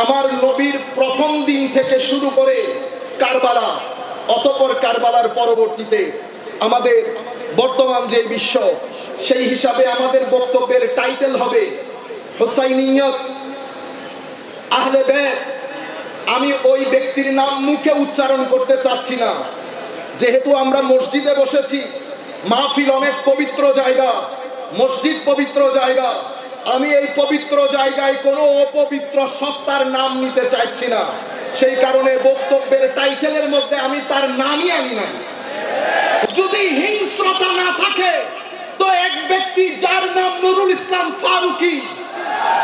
আমার নবীর প্রথম দিন থেকে শুরু করে কারবালা, অতঃপর কারবালার পরবর্তীতে আমাদের বর্তমান যে বিশ্ব, সেই হিসাবে আমাদের বক্তব্যের টাইটেল হবে হুসাইনিয়ত আহলে বাইত। আমি ওই ব্যক্তির নাম মুখে উচ্চারণ করতে চাচ্ছি না, যেহেতু আমরা মসজিদে বসেছি, মাহফিল অনেক পবিত্র জায়গা, মসজিদ পবিত্র জায়গা। আমি এই পবিত্র জায়গায় কোনো অপবিত্র সত্তার নাম নিতে চাইছি না, সেই কারণে বক্তব্যের টাইটেলের মধ্যে আমি তার নামই আনি নাই। যদি হিংস্রতা না থাকে তো এক ব্যক্তি যার নাম নুরুল ইসলাম ফারুকী,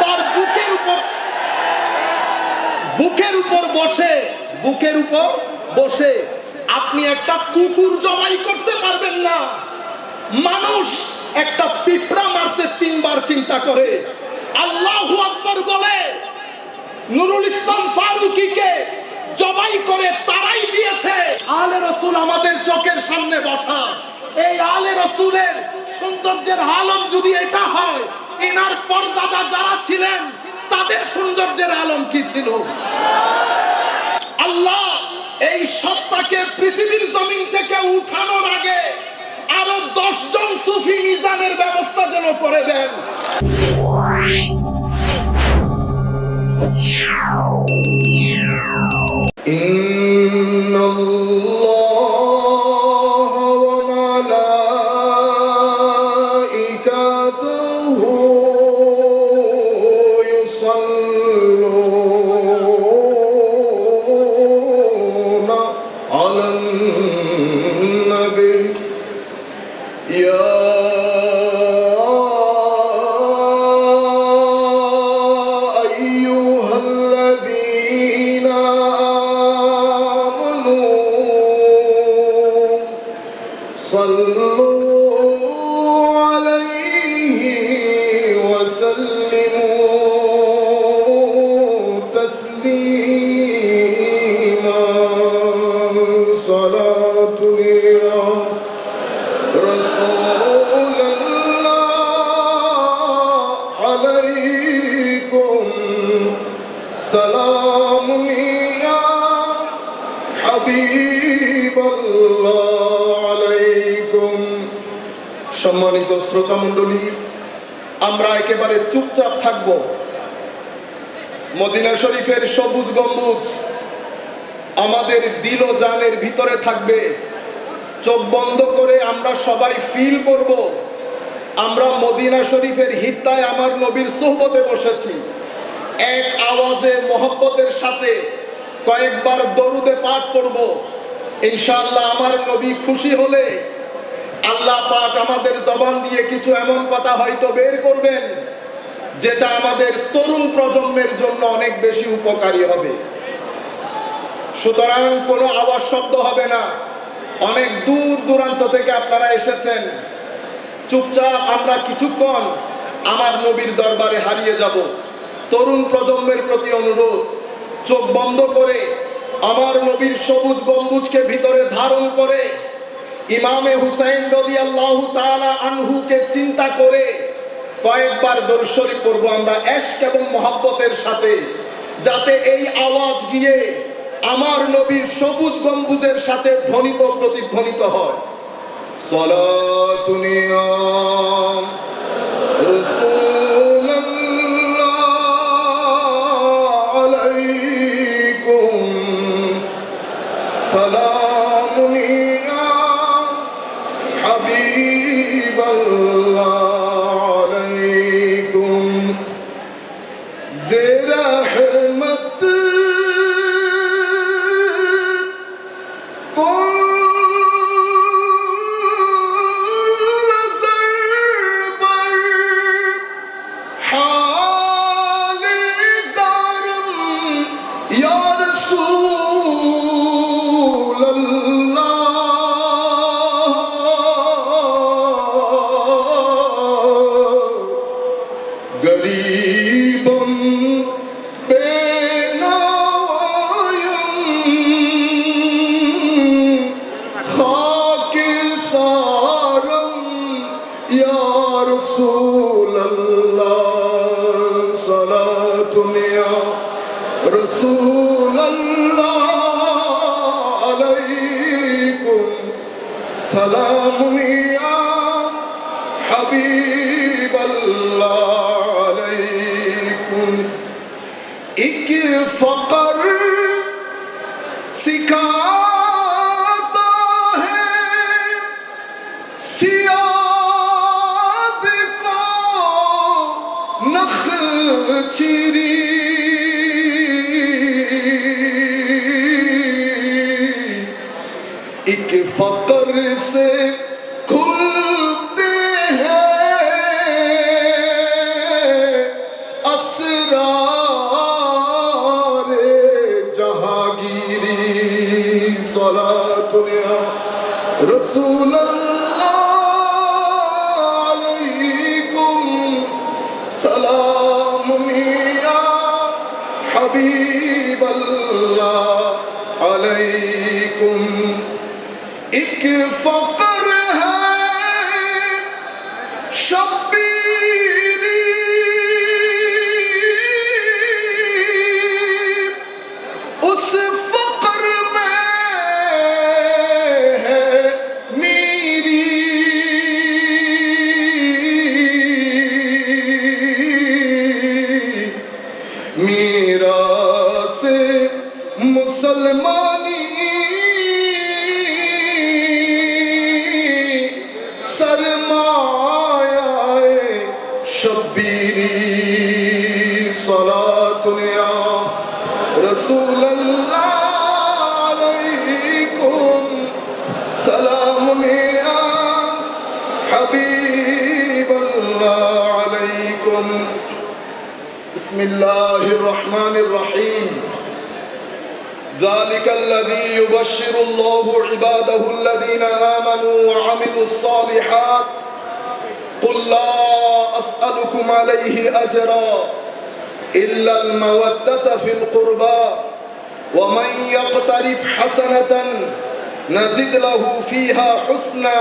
তার বুকের উপর বসে আপনি একটা কুকুর জবাই করতে পারবেন না। মানুষ একটা পিঁপড়া মারতে 3 বার চিন্তা করে। আল্লাহু আকবার বলে নুরুল ইসলাম ফারুকীকে জবাই করে তারাই দিয়েছে। আলে রাসূল আমাদের চোখের সামনে বসা, এই আলে রাসূলের সৌন্দর্যের আলম যদি এটা হয়, ইনার পরদাদা যারা ছিলেন তাদের সৌন্দর্যের আলম কি ছিল? আল্লাহ এই সত্তাকে পৃথিবীর জমিন থেকে উঠানোর আগে আরো 10 জন সুফি মিজানের ব্যবস্থা যেন করে দেন। সম্মানিত শ্রোতা মণ্ডলী, আমরা একেবারে চুপচাপ থাকব। মদিনা শরীফের সবুজ গম্বুজ আমাদের দিল ও জানের ভিতরে থাকবে। চোখ বন্ধ করে আমরা সবাই ফিল করব আমরা মদিনা শরীফের হিত্তায় আমার নবীর সুহবতে বসেছি। এক আওয়াজে মহব্বতের সাথে কয়েকবার দরুদে পাঠ করব। ইনশাআল্লাহ আমার নবী খুশি হলে আল্লাহ পাক আমাদের জবান দিয়ে কিছু এমন কথা হয়তো বের করবেন যেটা আমাদের তরুণ প্রজন্মের জন্য অনেক বেশি উপকারী হবে। সুতরাং কোনো আওয়াজ শব্দ হবে না। অনেক দূর দূরান্ত থেকে আপনারা এসেছেন। চুপচাপ আমরা কিছুক্ষণ আমার নবীর দরবারে হারিয়ে যাব। তরুণ প্রজন্মের প্রতি অনুরোধ, চোখ বন্ধ করে আমার নবীর সবুজ গম্বুজকে ভিতরে ধারণ করে ইমামে হুসাইন রাদিয়াল্লাহু তাআলা আনহুকে চিন্তা করে কয়েকবার দরুদ শরীফ পড়ব আমরা ইশক এবং মহব্বতের সাথে, যাতে এই আওয়াজ গিয়ে আমার নবীর সবুজ গম্বুজের সাথে ধ্বনিত প্রতিধ্বনিত হয়। সালাতুন ইয়া রাসূলুল্লাহ আলাইকুম সালামুন ইয়া হাবিবাল্লাহ আলাইকুম জিরহমত রাসূলুল্লাহ আলাইকুম সালামুন ইয়া হাবিবাল্লাহ আলাইকুম এক ফকর सिखाता है सियाद को नखचिरी एक फकर से खुलते हैं असरार जहांगीरी रसूलल्लाह अलैकुम सलामुन या हबीबल्लाह अलैकुम एक फकर है शब्बीरी उस फकर में मेरा से मुसलमानी सरमाया शब्बीरी सलातुन या रसूलल्लाह अलैकुम सलामुन या हबीबल्लाह अलैकुम बिस्मिल्लाहिर रहमानिर रहीम ذلك الذي يبشر الله عباده الذين آمنوا وعملوا الصالحات قل لا أسألكم عليه أجرا إلا المودة في القربى ومن يقترف حسنة نزد له فيها حسنا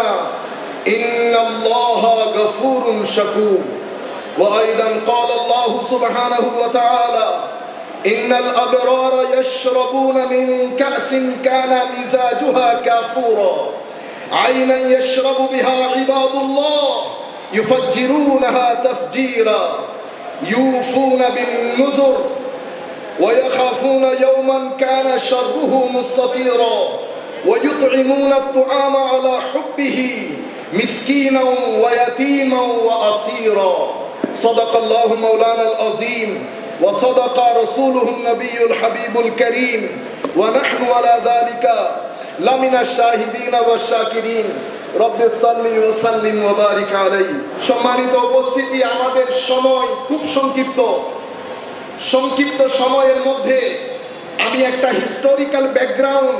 إن الله غفور شكور وأيضا قال الله سبحانه وتعالى إن الأبرار يشربون من كأس كان مزاجها كافورا عينا يشرب بها عباد الله يفجرونها تفجيرا يوفون بالنذر ويخافون يوما كان شره مستطيرا ويطعمون الطعام على حبه مسكينا ويتيما وأسيرا صدق الله مولانا العظيم وصدق رسوله النبي الحبيب الكريم ونحن على ذلك لمن الشاهدين والشاكرين رب صل وسلم وبارك عليه সম্মানিত উপস্থিতি আমাদের সময় খুব সংক্ষিপ্ত সময়ের মধ্যে আমি একটা হিস্টোরিক্যাল ব্যাকগ্রাউন্ড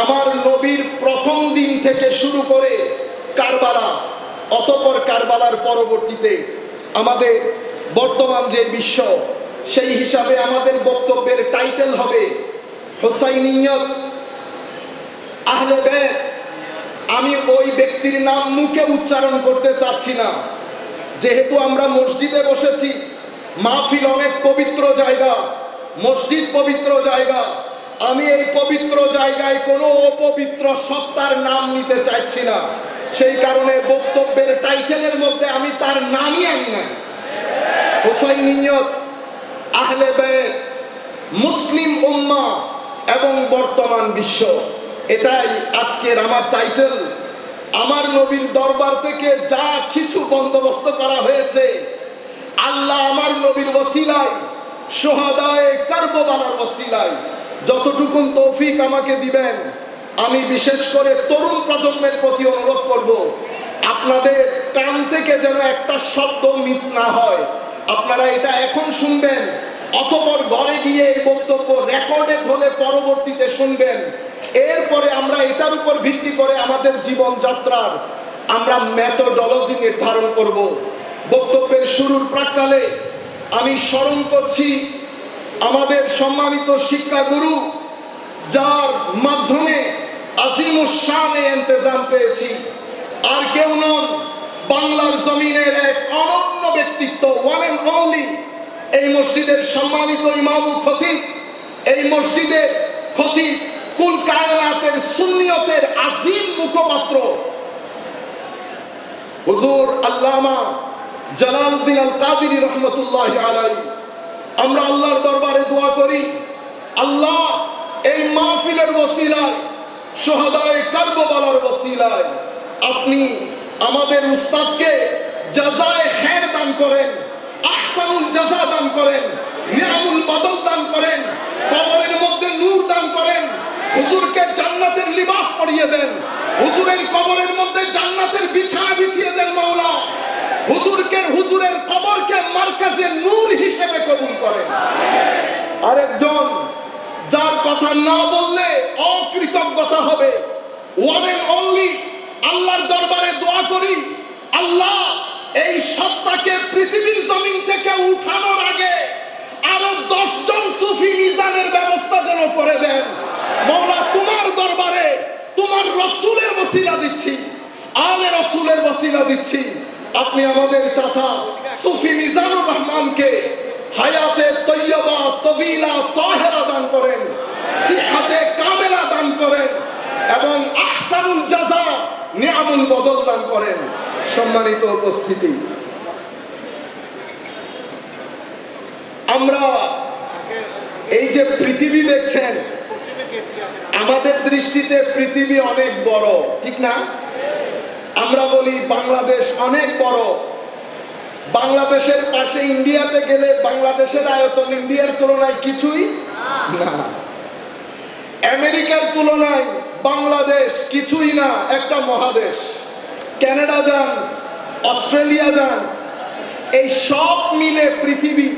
আমার নবীর প্রথম দিন থেকে শুরু করে কারবালা অতঃপর কারবালার পরবর্তীতে আমাদের বর্তমান যে বিশ্ব সেই হিসাবে আমাদের বক্তব্যের টাইটেল হবে হুসাইনিয়ত আহলে বাইত। আমি ওই ব্যক্তির নাম মুখে উচ্চারণ করতে চাচ্ছি না, যেহেতু আমরা মসজিদে বসেছি, মাহফিল অনেক পবিত্র জায়গা, মসজিদ পবিত্র জায়গা, আমি এই পবিত্র জায়গায় কোনো অপবিত্র সত্তার নাম নিতে চাইছি না। সেই কারণে বক্তব্যের টাইটেলের মধ্যে আমি তার নামই আনি না। হুসাইনিয়ত আহলে বাইত মুসলিম উম্মাহ এবং বর্তমান বিশ্ব, এটাই আজকের আমার টাইটেল। আমার নবীর দরবার থেকে যা কিছু বন্দোবস্ত করা হয়েছে, আল্লাহ আমার নবীর ওসিলায়, শুহাদায়ে কারবালার ওসিলায় যতটুকুন তৌফিক আমাকে দিবেন, আমি বিশেষ করে তরুণ প্রজন্মের প্রতি অনুরোধ করব, আপনাদের কান থেকে যেন একটা শব্দ মিস না হয়। আপনারা এটা এখন শুনবেন, অতঃপর ঘরে গিয়ে এই বক্তব্য রেকর্ডে হলে পরবর্তীতে শুনবেন। এরপরে আমরা এটার উপর ভিত্তি করে আমাদের জীবনযাত্রার আমরা মেথোডোলজি নির্ধারণ করব। বক্তব্যের শুরুর প্রাক্কালে আমি স্মরণ করছি আমাদের সম্মানিত শিক্ষাগুরু, যার মাধ্যমে আজিমুস শানে ইন্তেজাম পেয়েছি, আর কেউ নন, বাংলার জমিনের এক অনন্য ব্যক্তিত্ব, ওয়ান এন্ড অনলি, এই মসজিদের সম্মানিত ইমাম খতিব এই মসজিদে খতিব কুল কায়নাতের সুন্নিয়তের আজিম মুখপাত্র হুজুর আল্লামা জালালউদ্দিন আল কাদেরী রহমাতুল্লাহি আলাইহি। আমরা আল্লাহর দরবারে দোয়া করি, আল্লাহ এই মাহফিলের ওসিলায়, শুহাদায়ে কারবালার ওসিলায় আপনি আমাদের উস্তাদকে জাযায়ে খায়ের দান করেন, আহসানুল জাযা দান করেন, নিয়ামুল বদল দান করেন, কবরের মধ্যে নূর দান করেন, হুজুরকে জান্নাতের লিবাস পরিয়ে দেন, হুজুরের কবরের মধ্যে জান্নাতের বিছানা বিছিয়ে দেন মাওলা, হুজুরের কবরকে মারকাজে নূর হিসেবে কবুল করেন। আরেকজন যার কথা না বললে অকৃতজ্ঞতা হবে, ওয়ান এন্ড অনলি আল্লাহর দরবারে দোয়া করি, আল্লাহ এই সত্তাকে পৃথিবীর জমিন থেকে উঠানোর আগে আরো 10 জন সুফি মিজানের ব্যবস্থা যেন করে দেন। মাওলা তোমার দরবারে তোমার রাসূলের ওসিলা দিচ্ছি, আলে রাসূলের ওসিলা দিচ্ছি, আপনি আমাদের চাচা সুফি মিজানুর রহমানকে হায়াতে তৈয়বা তবিলা তাহেরা দান করেন, সিহাতে কামেলা দান করেন এবং আহসানুল জাযা নিয়ামুল বদল দান করেন। সম্মানিত উপস্থিতি, আমরা এই যে পৃথিবী দেখছেন, আমাদের দৃষ্টিতে পৃথিবী অনেক বড়, ঠিক না? আমরা বলি বাংলাদেশ অনেক বড়, বাংলাদেশের পাশে ইন্ডিয়াতে গেলে বাংলাদেশের আয়তন ইন্ডিয়ার তুলনায় কিছুই না, আমেরিকার তুলনায় বাংলাদেশ কিছুই না, একটা মহাদেশ। কানাডা যান, অস্ট্রেলিয়া যান, এই সব মিলে পৃথিবী,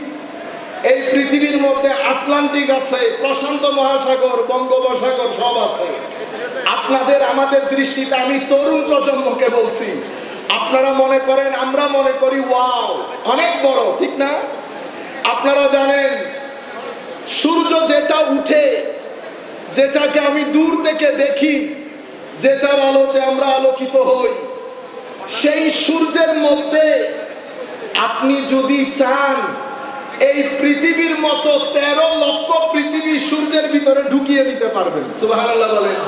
এই পৃথিবীর মধ্যে আটলান্টিক আছে, প্রশান্ত মহাসাগর, বঙ্গোপসাগর সব আছে। আপনাদের আমাদের দৃষ্টিতে, আমি তরুণ প্রজন্মকে বলছি, আপনারা মনে করেন, আমরা মনে করি ওয়াও অনেক বড়, ঠিক না? আপনারা জানেন সূর্য যেটা উঠে, যেটাকে আমি দূর থেকে দেখি, যেটার আলোতে আমরা আলোকিত হই, সেই সূর্যের মধ্যে আপনি যদি চান এই পৃথিবীর মতো 13 লক্ষ পৃথিবী সূর্যের ভিতরে ঢুকিয়ে দিতে পারবেন। সুবহানাল্লাহ বলেন।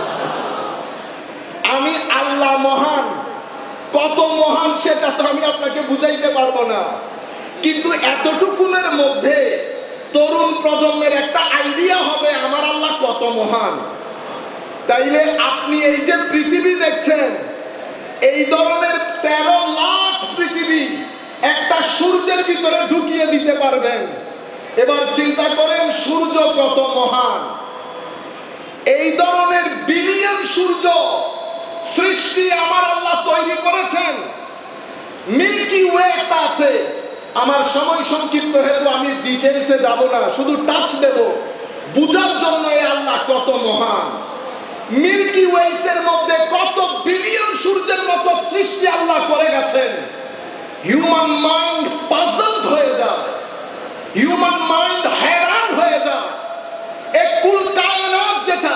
আমি আল্লাহ মহান, কত মহান সেটা তো আমি আপনাকে বুঝাইতে পারবো না, কিন্তু এতটুকুনের মধ্যে তরুণ প্রজন্মের একটা আইডিয়া হবে আমার আল্লাহ কত মহান। তাইলে আপনি এই যে পৃথিবী দেখছেন, এই ধরনের 13 লাখ পৃথিবী একটা সূর্যের ভিতরে ঢুকিয়ে দিতে পারবেন। এবার চিন্তা করেন সূর্য কত মহান। এই ধরনের বিলিয়ন সূর্য সৃষ্টি আমার আল্লাহ তৈরি করেছেন। মিল্কি ওয়ে একটা আছে, আমার সময় সংক্ষিপ্ত হেতু আমি ডিটেইলসে যাব না, শুধু টাচ দেব বুঝার জন্য এই আল্লাহ কত মহান। মিল্কি ওয়েসের মধ্যে কত বিলিয়ন সূর্যের মতো সৃষ্টি আল্লাহ করে গেছেন। হিউম্যান মাইন্ড পাজলড হয়ে যায়, হিউম্যান মাইন্ড हैरान হয়ে যায়। এই কুল কায়নাত যেটা,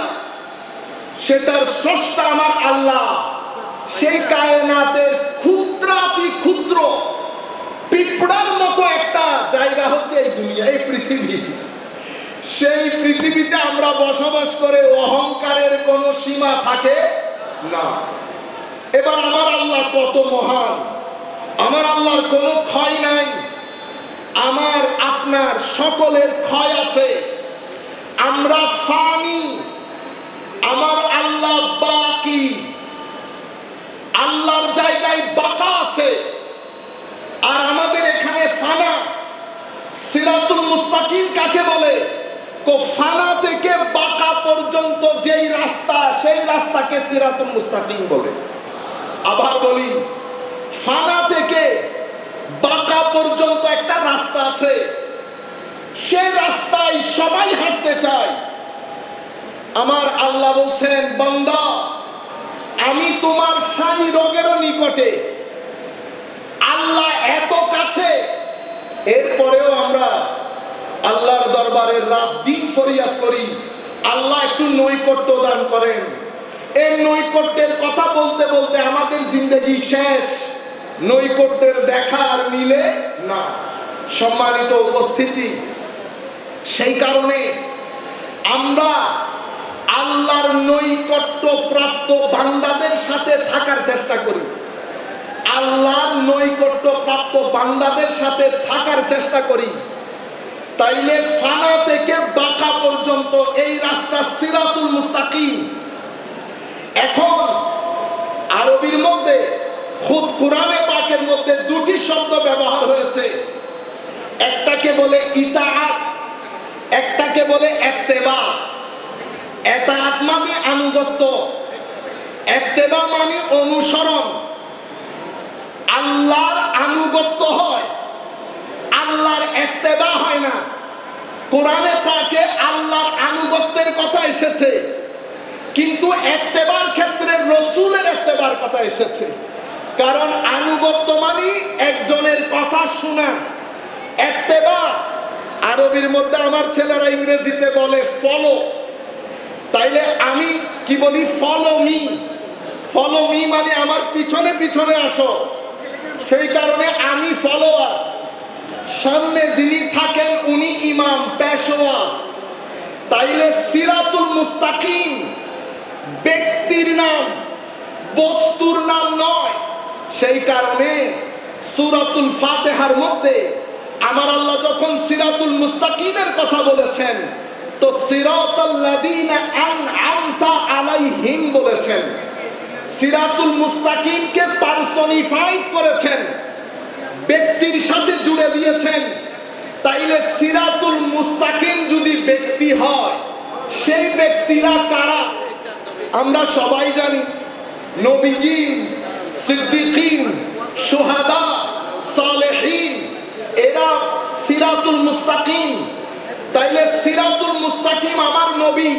সেটার স্রষ্টা আমার আল্লাহ, সেই কায়নাতের ক্ষুদ্রাতি ক্ষুদ্র পিঁপড়ার মতো একটা জায়গা হচ্ছে এই দুনিয়া, এই পৃথিবী। সেই পৃথিবীতে আমরা বসবাস করে অহংকারের কোনো সীমা থাকে না। এবার আমার আল্লাহ কত মহান, আমার আল্লাহর কোনো ক্ষয় নাই, আমার আপনার সকলের ক্ষয় আছে। আমরা ফানি, আমার আল্লাহ বাকি, আল্লাহর জায়গায় বাকা আছে, আর আমাদের এখানে ফানা। সিরাতুল মুস্তাকিম কাকে বলে? ফানা থেকে বাকা পর্যন্ত যেই রাস্তা, সেই রাস্তাকে সিরাতুল মুস্তাকিম বলে। আবার বলি, ফানা থেকে বাকা পর্যন্ত একটা রাস্তা আছে, সেই রাস্তায় সবাই হাঁটতে চায়। আমার আল্লাহ বলছেন, বান্দা আমি তোমার শাহী রোগেরও নিকটে। আল্লাহ এত কাছে, এরপরেও আমরা আল্লাহর দরবারে রাত দিন ফরিয়াদ করি, আল্লাহ একটু নৈকট্য দান করেন। এই নৈকট্যের কথা বলতে বলতে আমাদের জিন্দেগি শেষ, নৈকট্যের দেখা আর মিলে না। সম্মানিত উপস্থিতি, সেই কারণে আমরা আল্লাহর নৈকট্য প্রাপ্ত বান্দাদের সাথে থাকার চেষ্টা করি, আল্লাহর নৈকট্য প্রাপ্ত বান্দাদের সাথে থাকার চেষ্টা করি, তাইলে ফানা থেকে বাঁকা পর্যন্ত এই রাস্তা সিরাতুল মুস্তাকিম। এখন আরবির মধ্যে খুদ কোরআনে পাকের মধ্যে দুটি শব্দ ব্যবহার হয়েছে, একটাকে বলে ইতাআত, একটাকে বলে ইত্তেবা। ইতাআত মানে আনুগত্য, ইত্তেবা মানে অনুসরণ। আল্লাহর আনুগত্য হয়, আল্লাহর ইত্তেবা হয় না। কোরআনে পাকে আল্লাহর আনুগত্যের কথা এসেছে, কিন্তু ইত্তেবার ক্ষেত্রে রাসূলের ইত্তেবার কথা এসেছে। কারণ আনুগত্য মানে একজনের কথা শোনা, ইত্তেবা আরবির মধ্যে আমার ছেলেরা ইংরেজিতে বলে ফলো, তাইলে আমি কি বলি ফলো মি। ফলো মি মানে আমার পিছনে পিছনে আসো, সেই কারণে আমি ফলোয়ার, সামনে যিনি থাকেন উনি ইমাম পেশোয়া। তাইলে সিরাতুল মুস্তাকিম ব্যক্তির নাম, বস্তুর নাম নয়। সেই কারণে সূরাতুল ফাতিহার মধ্যে আমার আল্লাহ যখন সিরাতুল মুস্তাকিমের কথা বলেছেন, তো সিরাতাল্লাযীনা আনআমতা আলাইহিম বলেছেন, সিরাতুল মুস্তাকিমকে পারসনিফাইড করেছেন, ব্যক্তির সাথে জুড়ে দিয়েছেন। তাইলে সিরাতুল মুস্তাকিম যদি ব্যক্তি হয়, সেই ব্যক্তিরা কারা? আমরা সবাই জানি, নবীগণ, সিদ্দিকীন, শুহাদা, সালেহীন, এরা সিরাতুল মুস্তাকিম। তাইলে সিরাতুল মুস্তাকিম আমার নবী,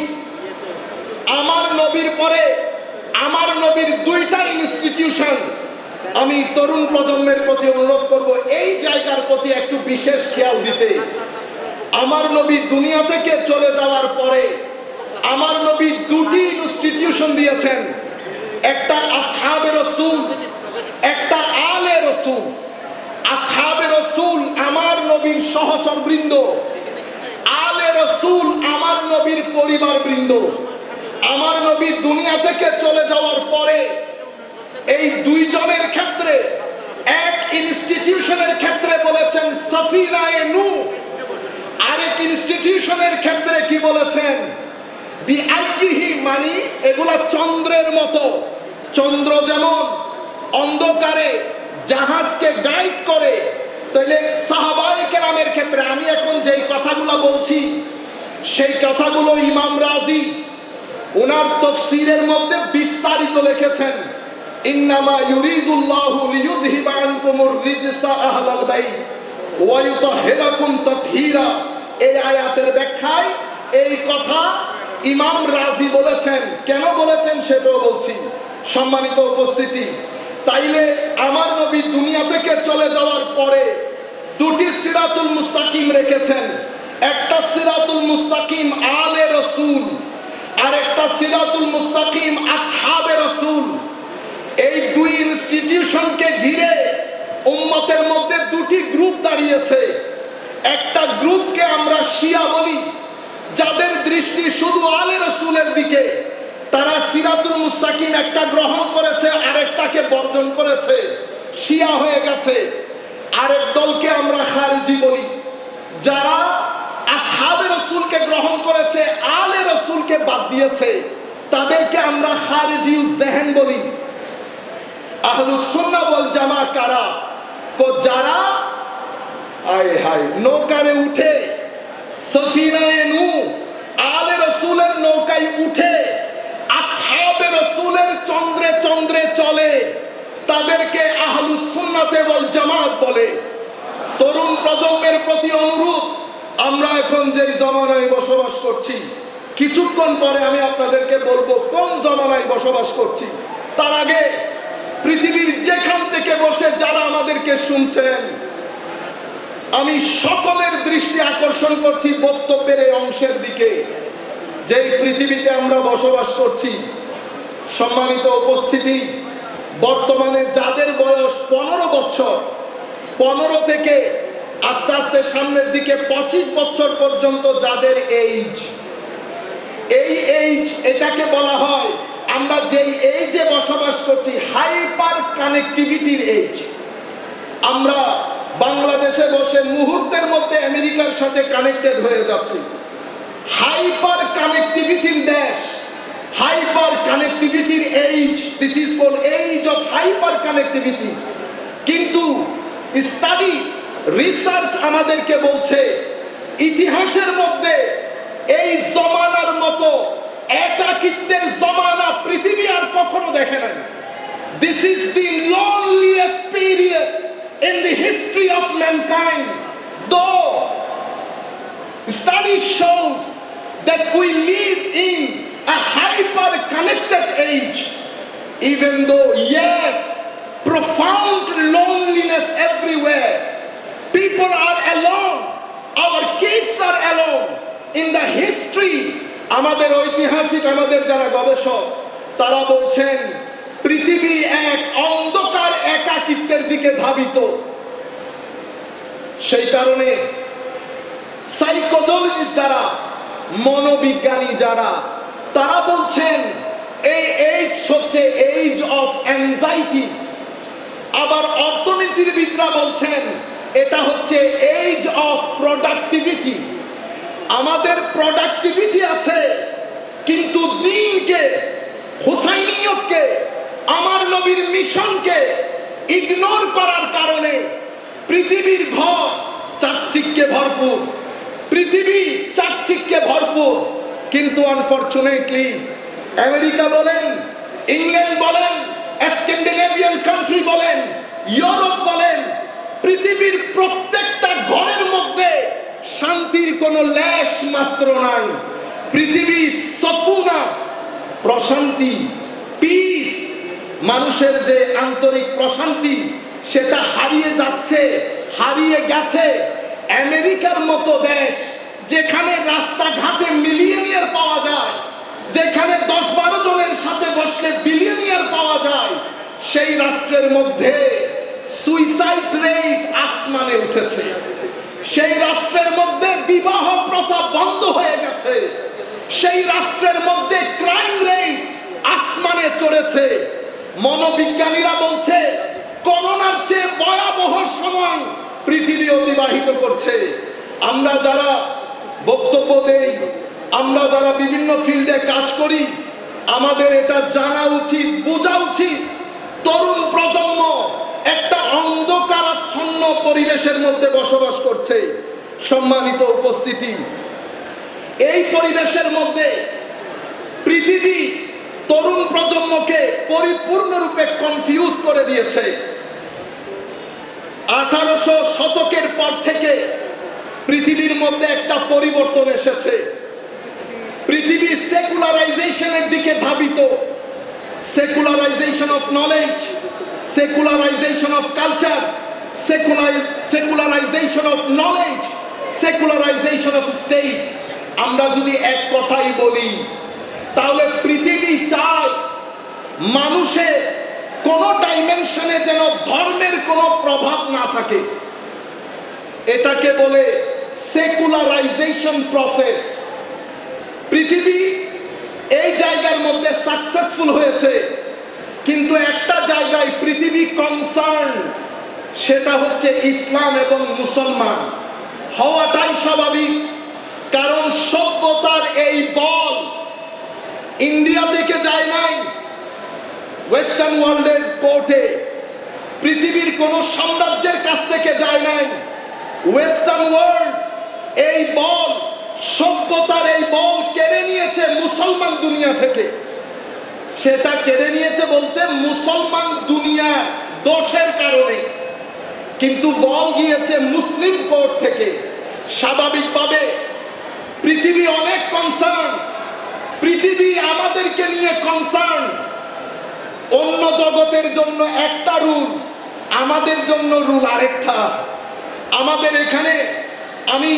আমার নবীর পরে আমার নবীর দুইটা ইনস্টিটিউশন। আমি তরুণ প্রজন্মের প্রতি অনুরোধ করব এই জায়গার প্রতি একটু বিশেষ খেয়াল দিতে। আমার নবী দুনিয়া থেকে চলে যাওয়ার পরে আমার নবী দুটি ইনস্টিটিউশন দিয়েছেন, একটা আসহাবে রাসূল, একটা আলে রাসূল। আসহাবে রাসূল আমার নবীর সহচরবৃন্দ, আলে রাসূল আমার নবীর পরিবারবৃন্দ। আমার নবী দুনিয়া থেকে চলে যাওয়ার পরে এই দুইজনের ক্ষেত্রে, এক ইনস্টিটিউশনের ক্ষেত্রে বলেছেন সাফিনায়ে নূহ, আরেক ইনস্টিটিউশনের ক্ষেত্রে কি বলেছেন বিআইহি, মানে এগুলা চন্দ্রের মতো। চন্দ্র যেমন অন্ধকারে জাহাজকে গাইড করে, তাহলে সাহাবায়ে কেরামের ক্ষেত্রে আমি এখন যেই কথাগুলো বলছি সেই কথাগুলো ইমাম রাজি ওনার তাফসীরের মধ্যে বিস্তারিত লিখেছেন। ইন্নামা ইউরিদুল্লাহু লিইউযহিবা আনকুমুর রিজসা আহলাল বাইত ওয়া ইউতাহহিরাকুম তাতহীরা। এই আয়াতের ব্যাখ্যায় এই কথা ইমাম রাজি বলেছেন। কেন বলেছেন সেটাও বলছি। সম্মানিত উপস্থিতি, তাইলে আমার নবী দুনিয়া থেকে চলে যাওয়ার পরে দুটি সিরাতুল মুস্তাকিম রেখেছেন, একটা সিরাতুল মুস্তাকিম আলে রাসূল আর একটা সিরাতুল মুস্তাকিম আসহাবে রাসূল। এই দুই ইনস্টিটিউশনকে ঘিরে উম্মতের মধ্যে দুটি গ্রুপ দাঁড়িয়েছে। একটা গ্রুপকে আমরা শিয়া বলি, যাদের দৃষ্টি শুধু আলে রাসূলের দিকে, তারা সিরাতুল মুস্তাকিম একটা গ্রহণ করেছে আরেকটাকে বর্জন করেছে, শিয়া হয়ে গেছে। আরেক দলকে আমরা খারিজি বলি, যারা আসহাবে রাসূলকে গ্রহণ করেছে আলে রাসূলকে বাদ দিয়েছে, তাদেরকে আমরা খারিজিউজ যেহেন বলি। আহলুস সুন্নাহ ওয়াল জামাত কারা? তো যারা আয় হায় নৌকারে উঠে সফিনায়ে নূহ আলে রাসূলের নৌকায় উঠে আসহাবে রাসূলের চন্দ্রে চন্দ্রে চলে, তাদেরকে আহলুস সুন্নাত ওয়াল জামাত বলে। তরুণ প্রজন্মের প্রতি অনুরোধ, আমরা এখন যে জমানায় বসবাস করছি, কিছুক্ষণ পরে আমি আপনাদেরকে বলবো কোন জমানায় বসবাস করছি। তার আগে পৃথিবীর যেখান থেকে বসে যারা আমাদেরকে শুনছেন, আমি সকলের দৃষ্টি আকর্ষণ করছি বক্তব্যের এই অংশের দিকে, যে পৃথিবীতে আমরা বসবাস করছি। সম্মানিত উপস্থিতি, বর্তমানে যাদের বয়স 15 বছর, 15 থেকে আস্তে আস্তে সামনের দিকে 25 বছর পর্যন্ত যাদের এইজ, এই এইজ, এটাকে বলা হয়, আমরা যেই এইজে বসবাস করছি, হাইপার কানেক্টিভিটির এইজ। আমরা বাংলাদেশে বসে মুহূর্তের মধ্যে আমেরিকার সাথে কানেক্টেড হয়ে যাচ্ছি। হাইপার কানেক্টিভিটির দেশ, হাইপার কানেক্টিভিটির age, this is called age of hyper connectivity. কিন্তু স্টাডি, রিসার্চ আমাদেরকে বলছে ইতিহাসের মধ্যে এই জমানার মতো একাকিত্বের জমানা পৃথিবী আর কখনো দেখে নাই। This is the loneliest period in the history of mankind. Though study shows that we live in a hyper connected age, even though yet profound loneliness everywhere. People are alone, our kids are alone. In the history, আমাদের ঐতিহাসিক, আমাদের যারা গবেষক, তারা বলছেন পৃথিবী এক অন্ধকার একাকিত্বের দিকে ধাবিত। সেই কারণে সাইকোলজিস্ট যারা, মনোবিজ্ঞানী যারা, তারা বলছেন এই এইজ হচ্ছে এইজ অফ অ্যাংজাইটি। আবার অর্থনীতিবিদরা বলছেন এটা হচ্ছে এইজ অফ প্রোডাক্টিভিটি। আমাদের প্রোডাক্টিভিটি আছে, কিন্তু দিনকে, হুসাইনিয়তকে, আমার নবীর মিশনকে ইগনোর করার কারণে পৃথিবীর ঘর চাকচিক্যে ভরপুর, পৃথিবী চাকচিক্যে ভরপুর, কিন্তু আনফরচুনেটলি আমেরিকা বলেন, ইংল্যান্ড বলেন, স্ক্যান্ডিনেভিয়ান কান্ট্রি বলেন, ইউরোপ বলেন, পৃথিবীর প্রত্যেকটা ঘরের মধ্যে শান্তির কোনো লেশ মাত্র নাই। পৃথিবী সকুনা, প্রশান্তি, পিস, মানুষের যে আন্তরিক প্রশান্তি, সেটা হারিয়ে যাচ্ছে, হারিয়ে গেছে। আমেরিকার মতো দেশ, যেখানে রাস্তাঘাটে মিলিয়নিয়ার পাওয়া যায়, যেখানে 10-12 জনের সাথে বসলে বিলিয়নিয়ার পাওয়া যায়, সেই রাষ্ট্রের মধ্যে সুইসাইড রেট আসমানে উঠেছে। সেই রাষ্ট্রের মধ্যে বিবাহ প্রথা বন্ধ হয়ে গেছে। সেই রাষ্ট্রের মধ্যে ক্রাইম রেট আসমানে চড়েছে। মনোবিজ্ঞানীরা বলছে করোনার চেয়ে ভয়াবহ সময় পৃথিবী অতিবাহিত করছে। আমরা যারা বক্তব্য দেই, আমরা যারা বিভিন্ন ফিল্ডে কাজ করি, আমাদের এটা জানা উচিত, বোঝা উচিত, তরুণ প্রজন্ম একটা অন্ধকারাচ্ছন্ন পরিবেশের মধ্যে বসবাস করছে। সম্মানিত উপস্থিতি, এই পরিবেশের মধ্যে পৃথিবী তরুণ প্রজন্মকে পরিপূর্ণরূপে কনফিউজ করে দিয়েছে। 1800 শতকের পর থেকে পৃথিবীর মধ্যে একটা পরিবর্তন এসেছে। পৃথিবী সেকুলারাইজেশনের দিকে ধাবিত। Secularisation of knowledge, secularisation of culture, secularisation of knowledge, secularisation of state. আমরা যদি এক কথাই বলি, তাহলে পৃথিবী চায় মানুষের কোন ডাইমেনশনে যেন ধর্মের কোনো প্রভাব না থাকে। এটাকে বলে সেকুলারাইজেশন প্রসেস। পৃথিবী এই জায়গার মধ্যে সাকসেসফুল হয়েছে, কিন্তু একটা জায়গায় পৃথিবী কনসার্ন, সেটা হচ্ছে ইসলাম এবং মুসলমান হওয়াটাই স্বাভাবিক। কারণ সভ্যতার এই বল ইন্ডিয়া থেকে যায় নাই, ওয়েস্টার্ন ওয়ার্ল্ডের কোর্টে, পৃথিবীর কোন সাম্রাজ্যের কাছ থেকে যায় নাই। ওয়েস্টার্ন ওয়ার্ল্ড এই বল, সভ্যতার এই বল কেড়ে নিয়েছে মুসলমান দুনিয়া থেকে। সেটা কেড়ে নিয়েছে বলতে মুসলমান দুনিয়া দোষের কারণে, কিন্তু বল গিয়েছে মুসলিম কোর্ট থেকে। স্বাভাবিকভাবে পৃথিবী অনেক কনসার্ন, পৃথিবী আমাদেরকে নিয়ে কনসার্ন। অন্য জগতের জন্য একটা রুল, আমাদের জন্য রুল আরেকটা। আমাদের এখানে আমি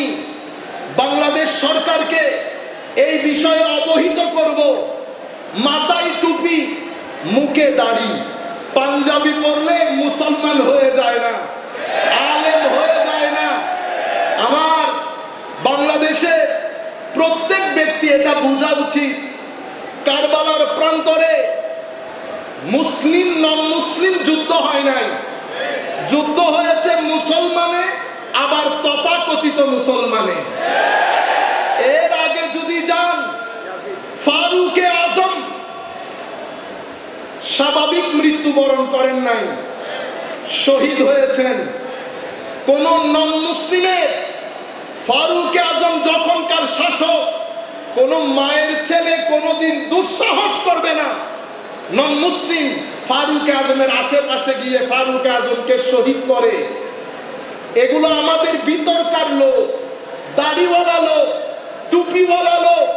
বাংলাদেশ সরকারকে এই বিষয়ে অবহিত করব, মাথায় টুপি, মুখে দাড়ি, পাঞ্জাবি পরলে মুসলমান হয়ে যায় না, আলেম হয়ে যায় না। আমার বাংলাদেশের প্রত্যেক ব্যক্তি ব্যক্তি এটা বোঝা উচিত, কারবালার প্রান্তরে মুসলিম নন মুসলিম যুদ্ধ হয় নাই, যুদ্ধ হয়েছে মুসলমানে আবার তথাকথিত মুসলমানে। এর আগে যদি যান, ফারুকে আজম স্বাভাবিক মৃত্যুবরণ করেন নাই, শহীদ হয়েছেন। কোন নন মুসলিমের ফারুকে আজম যখনকার শাসক, কোন মায়ের ছেলে কোনদিন দুঃসাহস করবে না নন মুসলিম ফারুকে আজমের আশেপাশে গিয়ে ফারুকে আজমকে শহীদ করে। এগুলো আমাদের ভিতরকার লোক, দাড়িওয়ালা লোক, টুপিওয়ালা লোক।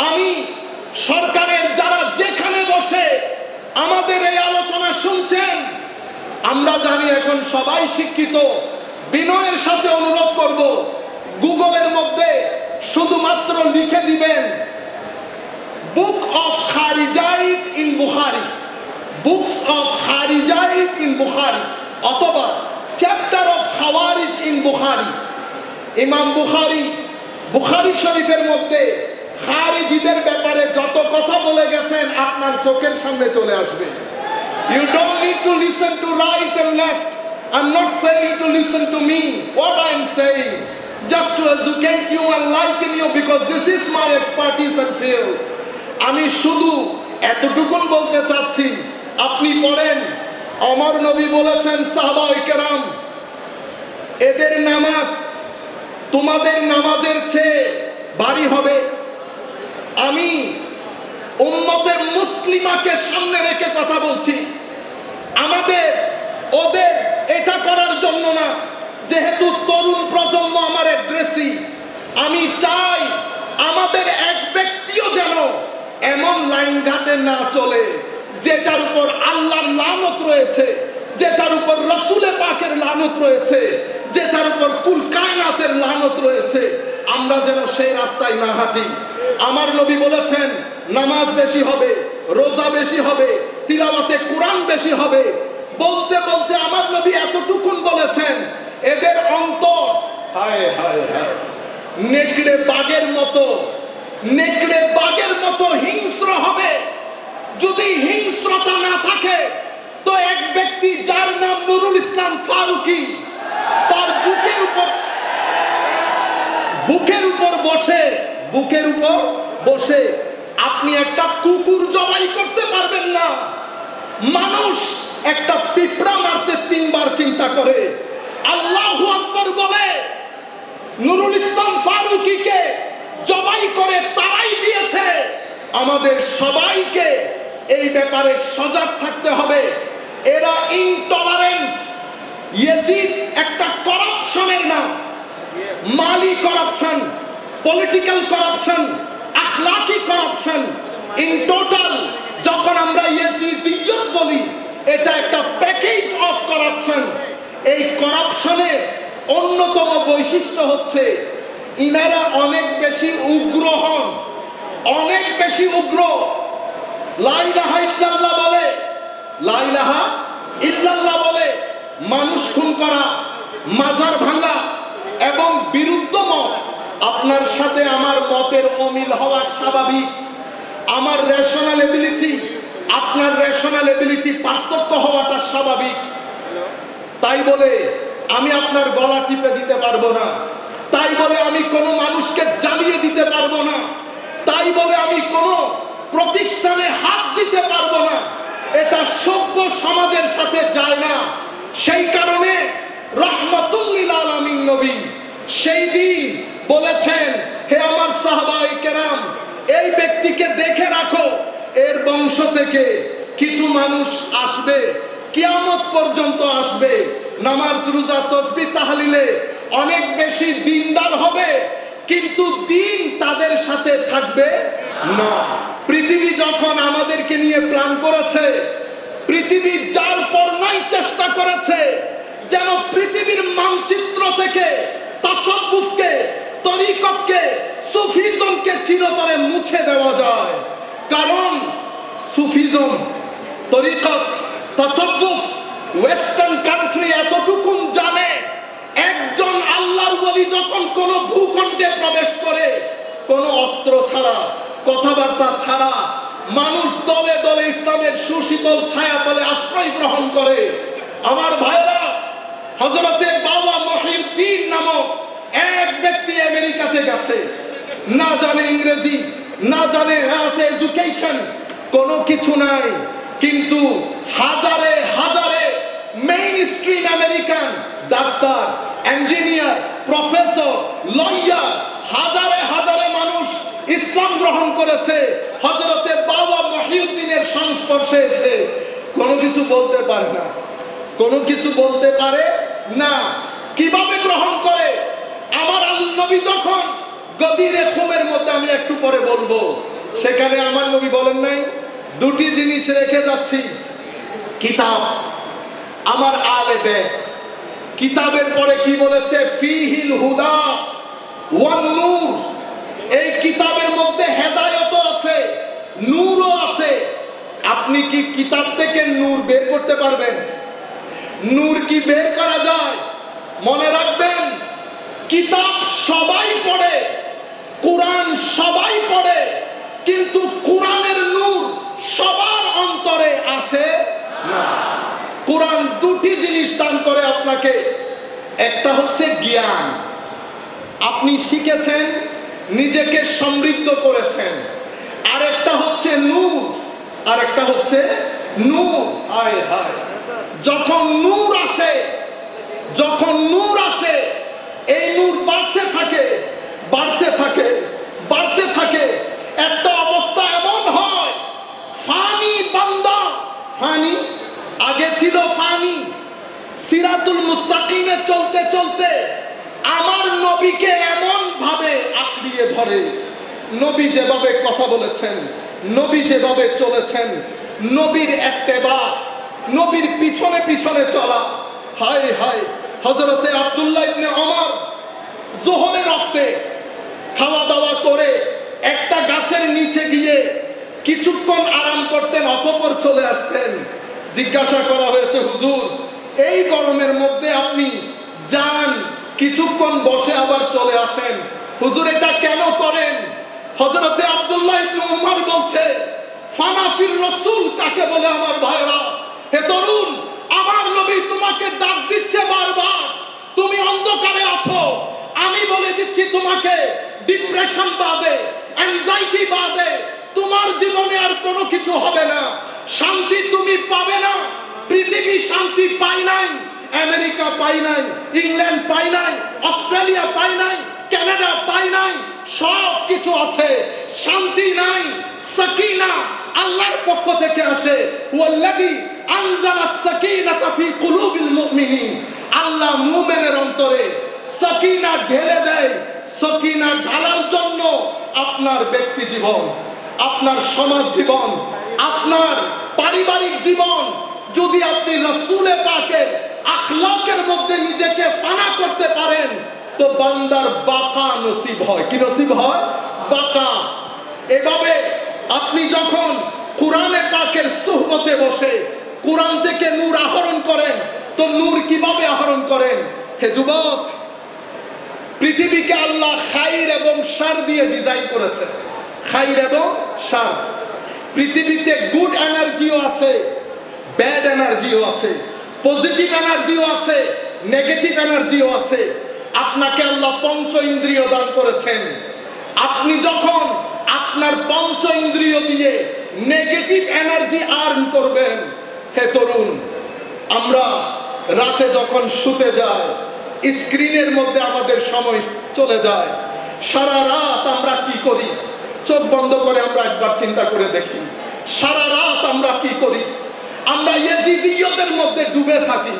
আমি সরকারের যারা যেখানে বসে আমাদের এই আলোচনা শুনছেন, আমরা জানি এখন সবাই শিক্ষিত, বিনয়ের সাথে অনুরোধ করব, গুগলের মধ্যে শুধুমাত্র লিখে দিবেন book of Kharijites in Bukhari, books of Kharijites in Bukhari, অথবা chapter of Khawarij in Bukhari. ইমাম বুখারী বুখারী শরীফের মধ্যে খারিজিদের ব্যাপারে যত কথা বলে গেছেন আপনার চোখের সামনে চলে আসবে। You don't need to listen to right and left. I'm not saying to listen to me. What I am saying, just to educate you and enlighten you, because this is my expertise and field. আমি শুধু এতটুকুন বলতে চাচ্ছি, আপনি পড়েন, আমার নবী বলেছেন সাহাবায়ে কেরাম, এদের নামাজ তোমাদের নামাজের চেয়ে ভারী হবে। আমি উম্মতে মুসলিমাকে সামনে রেখে কথা বলছি, আমাদের ওদের এটা করার জন্য না, যেহেতু তরুণ প্রজন্ম আমার অ্যাড্রেসি, আমি চাই আমাদের এক ব্যক্তিও যেন এমন লাইন ঘাটে না চলে যেটার উপর আল্লাহর লানত রয়েছে, যেটার উপর রাসূলে পাকের লানত রয়েছে, যেটার উপর কুল কায়নাতের লানত রয়েছে। আমরা যেন সেই রাস্তায় না হাঁটি। আমার নবী বলেছেন নামাজ বেশি হবে, রোজা বেশি হবে, তিলাওয়াতে কোরআন বেশি হবে। বলতে বলতে আমার নবী এতটুকুন বলেছেন, এদের অন্তর হায় হায় হায় নেকড়ে বাঘের মতো, নেকড়ে বাঘের মতো হিংস্র হবে। যদি হিংস্রতা না থাকে তো এক ব্যক্তি যার নাম নুরুল ইসলাম ফারুকী, তার বুকের উপর বসে আপনি একটা কুকুর জবাই করতে পারবেন না। মানুষ একটা পিঁপড়া মারতে 3 বার চিন্তা করে। আল্লাহু আকবার বলে নুরুল ইসলাম ফারুকীকে জবাই করে তারাই দিয়েছে। আমাদের সবাইকে এই ব্যাপারে সজাগ থাকতে হবে। এরা ইনটলারেন্ট। ইয়াজিদ একটা করাপশনের নাম, মালি করাপশন, পলিটিক্যাল করাপশন, আখলাকি করাপশন। ইন টোটাল যখন আমরা ইয়াজিদিয়ত বলি, এটা একটা প্যাকেজ অফ করাপশন। এই করাপশনের অন্যতম বৈশিষ্ট্য হচ্ছে ইনারা অনেক বেশি উগ্র হন, অনেক বেশি উগ্র। লা ইলাহা ইল্লাল্লাহ বলে, লা ইলাহা ইল্লাল্লাহ বলে মানুষ খুন করা, মাজার ভাঙা এবং বিরুদ্ধ মত। আপনার সাথে আমার মতের অমিল হওয়া স্বাভাবিক। আমার রেশনাল এবিলিটি, আপনার রেশনাল এবিলিটি পার্থক্য হওয়াটা স্বাভাবিক। তাই বলে আমি আপনার গলা টিপে দিতে পারবো না, তাই বলে আমি কোনো মানুষকে জ্বালিয়ে দিতে পারবো না, তাই বলে আমি কোনো প্রতিষ্ঠানে হাত দিতে পারবো না। এটা সভ্য সমাজের সাথে যায় না। সেই কারণে রাহমাতুল লিল আলামিন নবী সেই দিন বলেছেন, হে আমার সাহাবায়ে কেরাম, এই ব্যক্তিকে দেখে রাখো, এর বংশ থেকে কিছু মানুষ আসবে, কিয়ামত পর্যন্ত আসবে, নামাজ রোজা তাসবিহ তাহলিলে অনেক বেশি দিনদার হবে, কিন্তু দিন তাদের সাথে থাকবে না। পৃথিবী যখন আমাদেরকে নিয়ে প্ল্যান করেছে, পৃথিবী যার পর্যায় চেষ্টা করেছে যেন পৃথিবীর মানচিত্র থেকে তাসাউফকে, তরিকতকে, সুফিজমকে চিরতরে মুছে দেওয়া যায়। কারণ সুফিজম, তরিকত, তাসাউফ ওয়েস্টার্ন কান্ট্রি এতটুকুন জানে, একজন আল্লাহর ওলি যখন কোন ভূখণ্ডে প্রবেশ করে কোনো অস্ত্র ছাড়া, কথাবার্তা ছাড়া মানুষ দলে দলে ইসলামের সুশীতল ছায়া তলে আশ্রয় গ্রহণ করে। আমার ভাইরা, হযরতে বাবা মহিউদ্দিন নামক এক ব্যক্তি আমেরিকাতে গেছে, না জানে ইংরেজি, না জানে এডুকেশন, কোনো কিছু নাই, কিন্তু হাজারে হাজারে main stream American doctor, engineer, professor, lawyer, হাজারে হাজারে মানুষ ইসলাম গ্রহণ করেছে হযরতে বাবা মহিউদ্দিনের সংস্পর্শে এসে। কোনো কিছু বলতে পারে না, কোনো কিছু বলতে পারে না। কিভাবে গ্রহণ করে? আমার নবী যখন গদিরে খুমের মধ্যে, আমি একটু পরে বলবো, সেখানে আমার নবী বলেন নাই দুটি জিনিস রেখে যাচ্ছি, কিতাব, আমার আলে বেত। কিতাবের পরে কি বলেছে? ফিহিল হুদা ওয়ান নূর। এই কিতাবের মধ্যে হেদায়েতও আছে, নূরও আছে। আপনি কি কিতাব থেকে নূর বের করতে পারবেন? নূর কি বের করা যায়? মনে রাখবেন, কিতাব সবাই পড়ে, কোরআন সবাই পড়ে, কিন্তু কোরআনের নূর সবার অন্তরে আসে না। কোরআন দুটি জিনিস দান করে আপনাকে। একটা হচ্ছে জ্ঞান, আপনি শিখেছেন, নিজেকে সমৃদ্ধ করেছেন। আরেকটা হচ্ছে নূর, আরেকটা হচ্ছে নূর। হায় হায়, যখন নূর আসে, যখন নূর আসে, এই নূর বাড়তে থাকে, বাড়তে থাকে, বাড়তে থাকে। একটা অবস্থা এমন হয়, ফানি বান্দা, ফানি আগে ছিল ফানি, সিরাতুল মুস্তাকিমে চলতে চলতে আমার নবীকে এমন ভাবে আঁকড়িয়ে ধরে, নবী যেভাবে কথা বলেছেন, নবী যেভাবে চলেছেন, নবীর ইত্তেবা, নবীর পিছনে পিছনে চলা। হায় হায়, হযরতে আব্দুল্লাহ ইবনে ওমর যোহরের রক্তে খাওয়া দাওয়া করে একটা গাছের নিচে গিয়ে কিছুক্ষণ আরাম করতেন, অতঃপর চলে আসতেন। জিজ্ঞাসা করা হয়েছে, হুজুর এই গরমের মধ্যে আপনি যান, কিছুক্ষণ বসে আবার চলে আসেন, হুজুর এটা কেন করেন? হযরতে আব্দুল্লাহ ইবনে ওমর বলছে, ফানাফির রাসূল কাকে বলে? আমার ভাইরা, হে তরুণ, আমার নবী তোমাকে ডাক দিচ্ছে বারবার, তুমি অন্ধকারে আছো। আমি বলে দিচ্ছি তোমাকে, ডিপ্রেশন বাদে, অ্যাংজাইটি বাদে তোমার জীবনে আর কোনো কিছু হবে না, শান্তি তুমি পাবে না। পৃথিবী শান্তি পায় নাই, আমেরিকা পায় নাই, ইংল্যান্ড পায় নাই, অস্ট্রেলিয়া পায় নাই, কানাডা পায় নাই, সব কিছু আছে, শান্তি নাই। সাকিনা আল্লাহর পক্ষ থেকে আসে, ওয়াল্লাযী আনজালাস সাকিনাতা ফি কুলুবিল মুমিনিন। আল্লাহ মুমিনের অন্তরে সাকিনা ঢেলে দেয়। সাকিনা ঢালার জন্য আপনার ব্যক্তি জীবন, আপনার সমাজ জীবন, আপনার পারিবারিক জীবন যদি আপনি রাসূলে পাকের আখলাকের মধ্যে নিজেকে ফানা করতে পারেন, তো বান্দার বাকা নসিব হয়। কি নসিব হয়? বাকা। এভাবে আপনি যখন কোরআনে পাকের সুহবতে বসে কোরআন থেকে নূর আহরণ করেন, তো নূর কিভাবে আহরণ করেন? হে যুবক, পৃথিবীকে আল্লাহ খাইর এবং শার দিয়ে ডিজাইন করেছে, খাইর এবং শার। পৃথিবীতে গুড এনার্জিও আছে, ব্যাড এনার্জিও আছে, পজিটিভ এনার্জিও আছে, নেগেটিভ এনার্জিও আছে। আপনাকে আল্লাহ পঞ্চ ইন্দ্রিয় দান করেছেন। আপনি যখন আপনার পঞ্চ ইন্দ্রিয় দিয়ে নেগেটিভ এনার্জি আর্ন করবেন, হে তরুণ, আমরা রাতে যখন শুতে যাই, স্ক্রিনের মধ্যে আমাদের সময় চলে যায়। সারা রাত আমরা কি করি? চোখ বন্ধ করে আমরা একবার চিন্তা করে দেখি, সারা রাত আমরা কি করি? আমরা ইয়েজিদিয়তের মধ্যে ডুবে থাকি।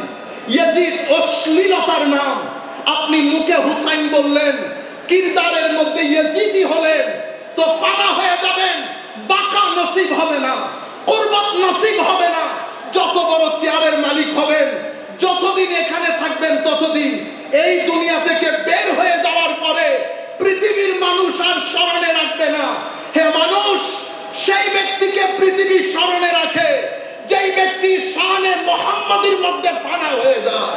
ইয়েজিদ অশ্লীলতার নাম। আপনি মুখে হুসাইন বললেন, কিরদারের মধ্যে ইয়েজিদি হলেন, তো ফানা হয়ে যাবেন, বাকা নসিব হবে না, কুরবাত নসিব হবে না। যত বড় চেয়ারের মালিক হবেন, যতদিন এখানে থাকবেন, ততদিন এই দুনিয়া থেকে বের হয়ে যাওয়ার পরে পৃথিবীর মানুষ আর স্মরণে রাখবে না। হে মানুষ, সেই ব্যক্তিকে পৃথিবী স্মরণে রাখে যেই ব্যক্তি শানে মুহাম্মাদীর মধ্যে ফানা হয়ে যায়।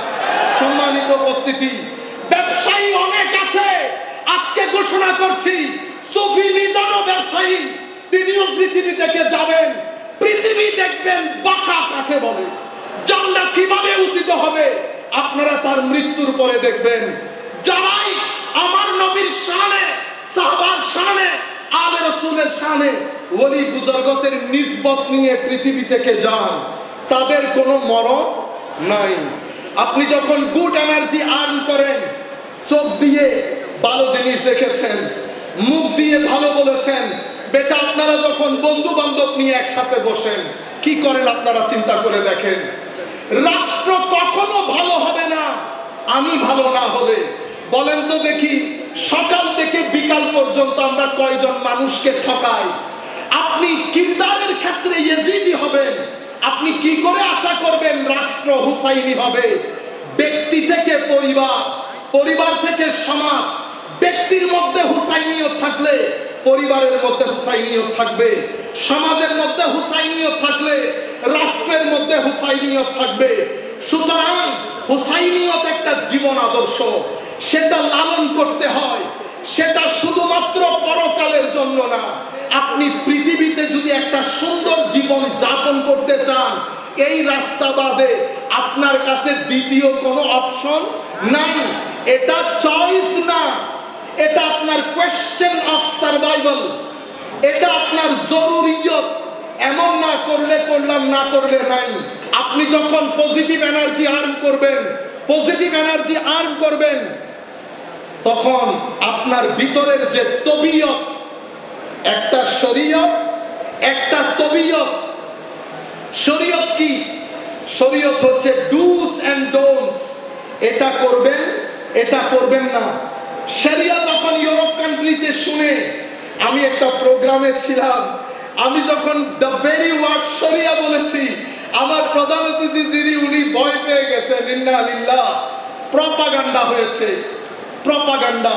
সম্মানিত উপস্থিতি, ব্যবসায়ী অনেক আছে। আজকে ঘোষণা করছি, সুফি মিজানও ব্যবসায়ী, তিনিও পৃথিবী থেকে যাবেন, পৃথিবী দেখবেন বাঁকা কাকে বলে, জান্না কিভাবে উদিত হবে আপনারা তার মৃত্যুর পরে দেখবেন। যারাই আমার নবীর শানে, সাহাবার শানে, আলে রাসূলের শানে ওলি বুজুর্গদের নিসবত নিয়ে পৃথিবী থেকে যান, তাদের কোনো মরণ নাই। আপনি যখন গুড এনার্জি আর্ন করেন, চোখ দিয়ে ভালো জিনিস দেখেছেন, মুখ দিয়ে ভালো বলেছেন, বেটা আপনারা যখন বন্ধু বান্ধব নিয়ে একসাথে বসেন কি করেন আপনারা চিন্তা করে দেখেন। রাষ্ট্র কখনো ভালো হবে না আমি ভালো না হলে। বলেন তো দেখি, সকাল থেকে বিকাল পর্যন্ত আমরা কয়জন মানুষকে ঠকাই? আপনি কিরদারের ক্ষেত্রে ইয়েজিদি হবেন, আপনি কি করে আশা করবেন রাষ্ট্র হুসাইনি হবে? ব্যক্তি থেকে পরিবার, পরিবার থেকে সমাজ, ব্যক্তির মধ্যে হুসাইনিয়ত থাকলে পরিবারের মধ্যে হুসাইনিয়ত থাকবে, সমাজের মধ্যে হুসাইনিয়ত থাকলে রাষ্ট্রের মধ্যে হুসাইনিয়ত থাকবে। সুতরাং হুসাইনিয়ত একটা জীবন আদর্শ, সেটা লালন করতে হয়, সেটা শুধুমাত্র পরকালের জন্য না। আপনি পৃথিবীতে যদি একটা সুন্দর জীবন যাপন করতে চান, এই রাস্তা বাদে আপনার কাছে দ্বিতীয় কোনো অপশন নাই। এটা চয়েস না, এটা আপনার কোয়েশ্চেন অফ সার্ভাইভাল, এটা আপনার জরুরিয়ত। এমন না করলে করলাম, না করলে নাই। আপনি যখন পজিটিভ এনার্জি আর্ন করবেন, পজিটিভ এনার্জি আর্ন করবেন, তখন আপনার ভিতরের যে তবিয়ত, একটা শরীয়ত, একটা তবিয়ত। শরীয়ত কি? শরীয়ত হচ্ছে ডুস এন্ড ডোন্টস, এটা করবেন, এটা করবেন না। শরিয়া যখন ইউরোপ কান্ট্রিতে শুনে, আমি একটা প্রোগ্রামে ছিলাম, আমি যখন দ্য ভেরি ওয়ার্ড শরিয়া বলেছি, আমার প্রধান অতিথি যিনি উনি ভয় পেয়ে গেছেন। ইন্না লিল্লাহ, প্রপাগান্ডা হয়েছে, প্রপাগান্ডা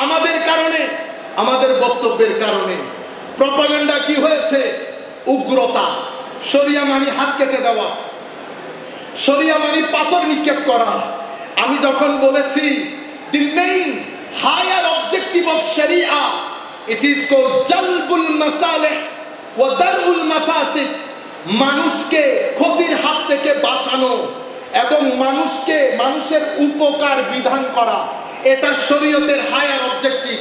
আমাদের কারণে, আমাদের বক্তব্যের কারণে। প্রপাগান্ডা কি হয়েছে? উগ্রতা। শরিয়া মানে হাত কেটে দেওয়া, শরিয়া মানে পাথর নিক্ষেপ করা। আমি যখন বলেছি the main higher objective of Sharia, it is called jalbul masalih wa darul mafasid, মানুষকে ক্ষতির হাত থেকে বাঁচানো এবং মানুষকে, মানুষের উপকার বিধান করা, এটা শরীয়তের হায়ার অবজেক্টিভ।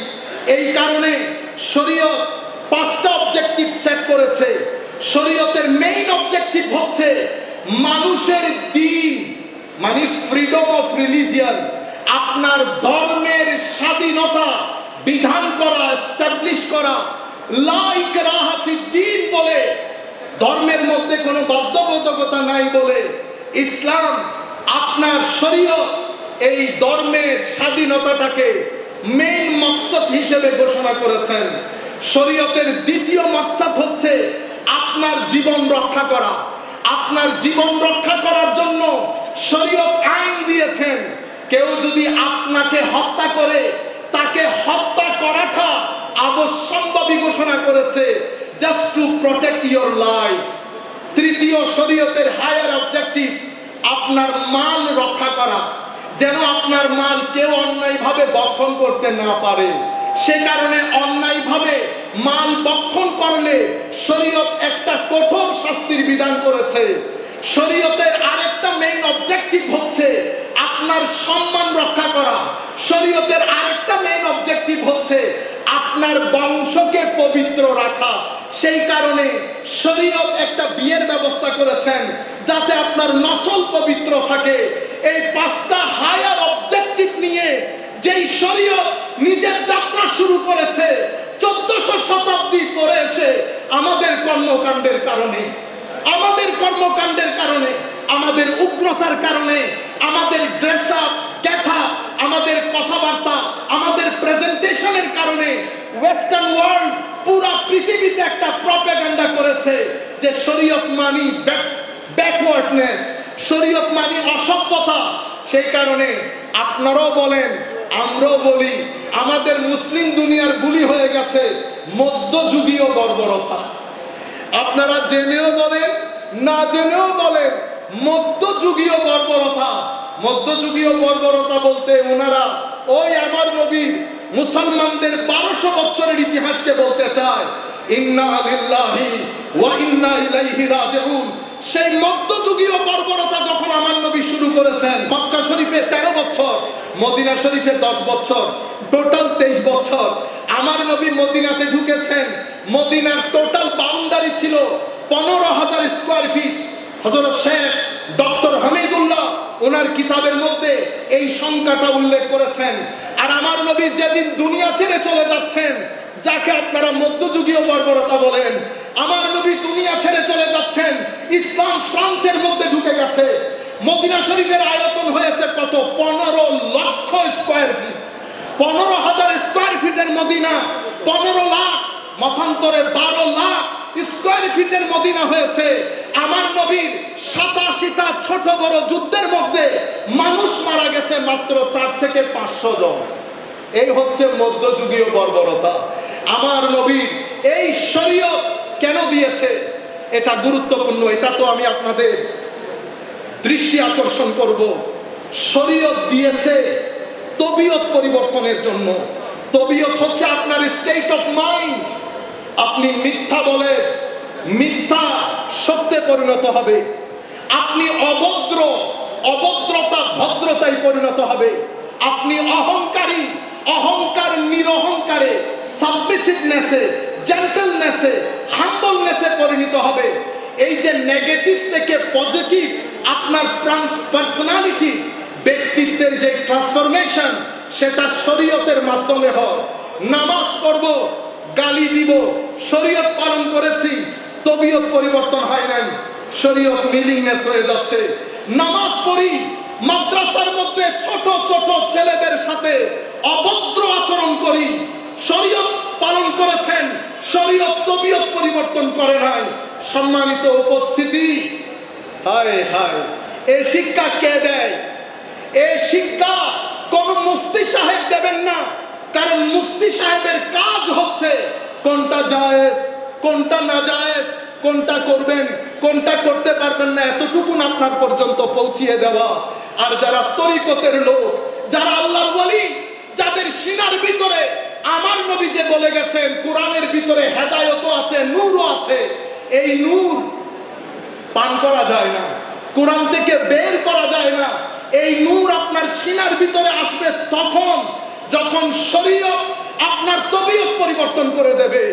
এই কারণে শরীয়ত 5টা অবজেক্টিভ সেট করেছে। শরীয়তের মেইন অবজেক্টিভ হচ্ছে মানুষের দ্বীন মানে ফ্রিডম অফ রিলিজিয়ন, আপনার ধর্মের স্বাধীনতা বিধান করা, এস্টাবলিশ করা। লা ইকরাহা ফিদ্দীন বলে, ধর্মের মধ্যে কোনো বাধ্যবাধকতা নাই বলে ইসলাম, আপনার শরীয়ত এই ধর্মের স্বাধীনতাটাকে মেইন মাকসাদ হিসেবে ঘোষণা করেছেন। শরীয়তের দ্বিতীয় মাকসাদ হচ্ছে আপনার জীবন রক্ষা করা। আপনার জীবন রক্ষা করার জন্য শরীয়ত আইন দিয়েছেন। কেউ যদি আপনাকে হত্যা করে, তাকে হত্যা করাটা অবশ্যম্ভাবী ঘোষণা করেছে, just two protect your life. তৃতীয় শরীয়তের হায়ার অবজেক্টিভ আপনার মাল রক্ষা করা, যেন আপনার মাল কেউ অন্যায়ভাবে বক্ষণ করতে না পারে। সে কারণে অন্যায়ভাবে মাল বক্ষণ করলে শরীয়ত একটা কঠোর শাস্তির বিধান করেছে। শরীয়তের আরেকটা মেইন অবজেক্টিভ হচ্ছে আপনার সম্মান রক্ষা করা। শরীয়তের আরেকটা মেইন অবজেক্টিভ হচ্ছে আপনার বংশকে পবিত্র রাখা। সেই কারণে শরীয়ত একটা বিয়ের ব্যবস্থা করেছেন যাতে আপনার নসল পবিত্র থাকে। এই 5টা হায়ার অবজেক্টিভ নিয়ে যেই শরীয়ত নিজের যাত্রা শুরু করেছে 1400 শতাব্দী পরে এসে, আমাদের কর্মকাণ্ডের কারণে, আমাদের কর্মকাণ্ডের কারণে, আমাদের উগ্রতার কারণে, আমাদের ড্রেস আপ, ক্যাথা, আমাদের কথাবার্তা, আমাদের প্রেজেন্টেশনের কারণে ওয়েস্টার্ন ওয়ার্ল্ড পুরো পৃথিবীতে একটা প্রপাগান্ডা করেছে যে শরীয়ত মানি ব্যাকওয়ার্ডনেস, শরীয়ত মানি অসভ্যতা। সেই কারণে আপনারাও বলেন, আমরাও বলি, আমাদের মুসলিম দুনিয়ার বুলি হয়ে গেছে মধ্যযুগীয় বর্বরতা। আপনারা জেনেও বলেন, না জেনেও বলেন, মধ্যযুগীয় বর্বরতা। মধ্যযুগীয় বর্বরতা বলতে ওনারা ওই আমার নবী মুসলমানদের 1200 বছরের ইতিহাসকে বলতে চায়, ইন্না লিল্লাহি ওয়া ইন্না ইলাইহি রাজিউন। সেই মধ্যযুগীয় বর্বরতা যখন আমার নবী শুরু করেছেন, মক্কা শরীফে 13 বছর, মদিনা শরীফে 10 বছর, টোটাল 23 বছর। আমার নবী মদিনাতে ঢুকেছেন, মদিনার টোটাল বাউন্ডারি ছিল 15,000 স্কয়ার ফিট। হযরত শেখ ডক্টর হামিদুল্লাহ ওনার কিতাবের মধ্যে এই সংখ্যাটা উল্লেখ করেছেন। আর আমার নবী যেদিন দুনিয়া ছেড়ে চলে যাচ্ছেন, যাকে আপনারা মধ্যযুগীয় বর্বরতা বলেন, আমার নবী দুনিয়া ছেড়ে চলে যাচ্ছেন, ইসলাম ফ্রান্সের মধ্যে ঢুকে গেছে। মদিনা শরীফের আয়তন হয়েছে কত? 15 লক্ষ স্কয়ার ফিট। 15,000 স্কয়ার ফিটের মদিনা 15 লাখ, মতান্তরে 12 লাখ স্কয়ার ফিটের মদিনা হয়েছে। আমার নবীর 87টা ছোট বড় যুদ্ধের মধ্যে মানুষ মারা গেছে মাত্র 4 থেকে 500 জন। এই হচ্ছে মধ্যযুগীয় বর্বরতা। আমার নবী এই শরীয়ত কেন দিয়েছে, এটা গুরুত্বপূর্ণ। এটা তো আমি আপনাদের দৃষ্টি আকর্ষণ করব। শরীয়ত দিয়েছে তবিয়ত পরিবর্তনের জন্য। তবিয়ত হচ্ছে আপনার স্টেট অফ মাইন্ড। আপনি মিথ্যা বলে, মিথ্যা সত্যে পরিণত হবে। আপনি অভদ্র, অভদ্রতা ভদ্রতায় পরিণত হবে। আপনি অহংকারী, অহংকার নিরহংকারে, সাবমিসিভনেসে, জেন্টলনেসে, হাম্বলনেসে পরিণত হবে। এই যে নেগেটিভ থেকে পজিটিভ আপনার পার্সোনালিটি, ব্যক্তিত্বের যে ট্রান্সফরমেশন, সেটা শরীয়তের মাধ্যমে হয়। নামাজ পড়ব, গালি দিব, শরীয়ত পালন করেছি, তবিয়ত পরিবর্তন হয় নাই, শরীয়ত মিলিংনেস হয়ে যাচ্ছে। নামাজ পড়ি, মাদ্রাসার মধ্যে ছোট ছোট ছেলেদের সাথে অভদ্র আচরণ করি, শরীয়ত পালন করেছেন, শরীয়ত তবিয়ত পরিবর্তন করে নাই। সম্মানিত উপস্থিতি, হায় হায়, এই শিক্ষা কে দেয়? এই শিক্ষা কোন মুফতি সাহেব দেবেন না। কারণ মুফতি সাহেবের কাজ হচ্ছে কোনটা জায়েজ, কোনটা না জায়েজ, কোনটা করবেন, কোনটা করতে পারবেন না, এতটুকুন আপনার পর্যন্ত পৌঁছিয়ে দেওয়া। আর যারা তরিকতের লোক, যারা আল্লাহর ওয়ালি, যাদের সিনার ভিতরে আমার নবী যে বলে গেছেন কোরআনের ভিতরে হেদায়েতও আছে, নূরও আছে, এই নূর পান করা যায় না, কোরআন থেকে বের করা যায় না। এই নূর আপনার সিনার ভিতরে আসবে তখন যখন শরীয়ত আপনার তবিয়ত পরিবর্তন করে দেবে,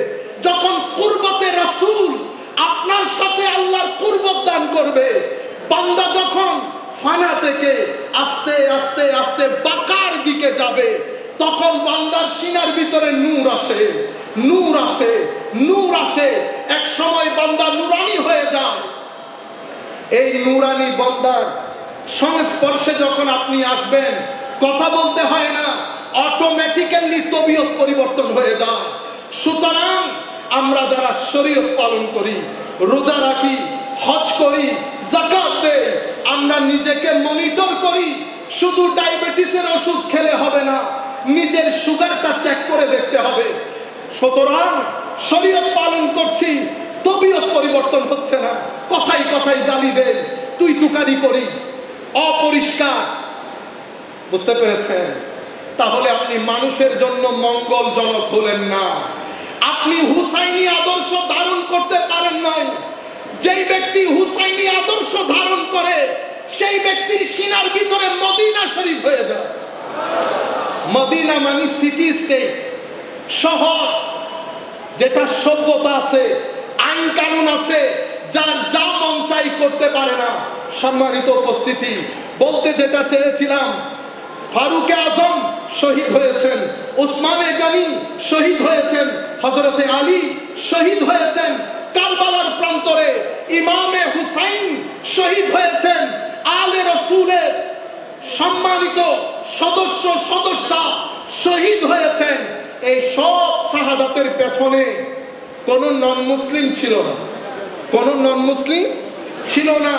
যখন কুরবতে রাসূল আপনার সাথে আল্লাহর কুরবত দান করবে। বান্দা যখন ফানা থেকে আস্তে আস্তে আস্তে বাকার দিকে যাবে, তখন বান্দার সিনার ভিতরে নূর আসে, নূর আসে, নূর আসে। এক সময় বান্দা নূরানি হয়ে যায়। এই নূরানি বান্দার সংস্পর্শে যখন আপনি আসবেন, কথা বলতে হয় না, অটোমেটিক্যালি তবিয়ত পরিবর্তন হয়ে যায়। সুতরাং আমরা যারা শরীয়ত পালন করি, রোজা রাখি, হজ করি, যাকাত দেই, আমরা নিজেকে মনিটর করি। শুধু ডায়াবেটিসের ওষুধ খেলে হবে না, নিজের সুগারটা চেক করে দেখতে হবে। সুতরাং শরীয়ত পালন করছি, তবিয়ত পরিবর্তন হচ্ছে না, কথাই কথাই গালি দেই, তুই তুকারি করি, অপরিষ্কার। বুঝতে পেরেছেন? তাহলে আপনি মানুষের জন্য মঙ্গলজনক হলেন না, আপনি হুসাইনি আদর্শ ধারণ করতে পারেন নাই। যেই ব্যক্তি হুসাইনি আদর্শ ধারণ করে, সেই ব্যক্তির সিনার ভিতরে মদিনা শরীফ হয়ে যায়। মদিনা মানে সিটি স্টেট, শহর, যেটা সভ্যতা আছে, আইন কানুন আছে, যার যা মন চাই করতে পারে না। সম্মানিত উপস্থিতি, বলতে যেটা চেয়েছিলাম, ফারুকে আজম শহীদ হয়েছেন, উসমানে গনি শহীদ হয়েছেন, হযরতে আলী শহীদ হয়েছেন কারবালার প্রান্তরে, ইমামে হুসাইন শহীদ হয়েছেন, আলে রাসূলের সম্মানিত সদস্য সদস্যা শহীদ হয়েছেন। এই সব শাহাদাতের পেছনে কোন নন মুসলিম ছিল না, কোন নন মুসলিম ছিল না,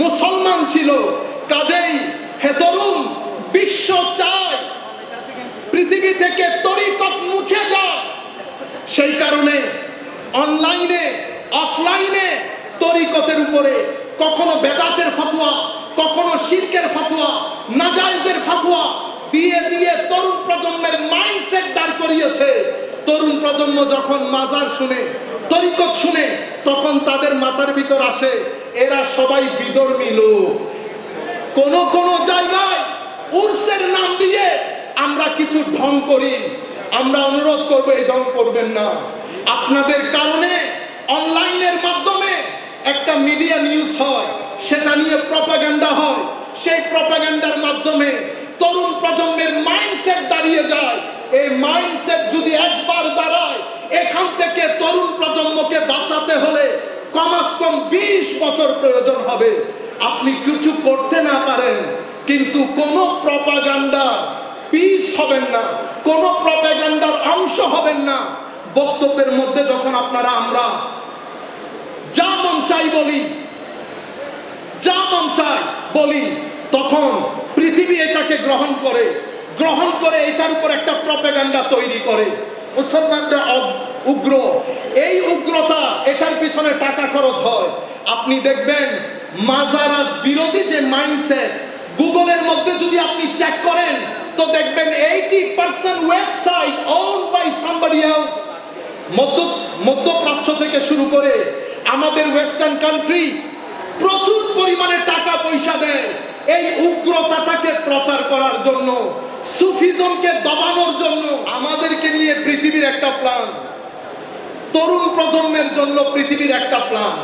মুসলমান ছিল। কাজেই হে তরুণ, বিশ্ব চায় পৃথিবী থেকে তরিকত মুছে যায়। সেই কারণে অনলাইনে অফলাইনে তরিকতের উপরে কখনো বেদাতের ফতোয়া, কখনো শিরকের ফতোয়া, নাজায়েজের ফতোয়া, দিয়ে দিয়ে তরুণ প্রজন্মের মাইন্ডসেট দাঁড় করিয়েছে। তরুণ প্রজন্ম যখন মাজার শুনে, তরিকত শুনে, তখন তাদের মাথার ভিতর আসে এরা সবাই বিধর্মী লোক। কোন কোন জায়গায় উর্সের নাম দিয়ে আমরা কিছু ঢং করি। আমরা অনুরোধ করবো এই ঢং করবেন না। আপনাদের কারণে অনলাইনের মাধ্যমে একটা মিডিয়া নিউজ হয়, সেটা নিয়ে প্রপাগান্ডা হয়। সেই প্রপাগান্ডার মাধ্যমে তরুণ প্রজন্মের মাইন্ডসেট দাঁড়িয়ে যায়। এই মাইন্ডসেট যদি একবার দাঁড়ায়, এখান থেকে তরুণ প্রজন্মকে বাঁচাতে হলে কমাস কম 20 বছর প্রয়োজন হবে। আপনি কিছু করতে না পারেন, কিন্তু কোন প্রপাগান্ডা পিস হবেন না, কোন প্রপাগান্ডার অংশ হবেন না। বক্তব্যের মধ্যে যখন আপনারা আমরা যা মন চাই বলি, যা মন চাই বলি, তখন পৃথিবী এটাকে গ্রহণ করে এটার উপর একটা প্রপাগান্ডা তৈরি করে। মুসলমানরা উগ্র, এই উগ্রতা, এটার পিছনে টাকা খরচ হয়। আপনি দেখবেন মাজারাত বিরোধী যে মাইন্ডসেট, গুগলের মধ্যে যদি আপনি চেক করেন তো দেখবেন 80% website owned by somebody else। মধ্যপ্রাচ্য থেকে শুরু করে আমাদের ওয়েস্টার্ন কান্ট্রি প্রচুর পরিমাণে টাকা পয়সা দেয় এই উগ্রতাটাকে প্রচার করার জন্য, সুফিজমকে দবানোর জন্য। আমাদেরকে নিয়ে পৃথিবীর একটা প্ল্যান, তরুণ প্রজন্মের জন্য পৃথিবীর একটা প্ল্যান।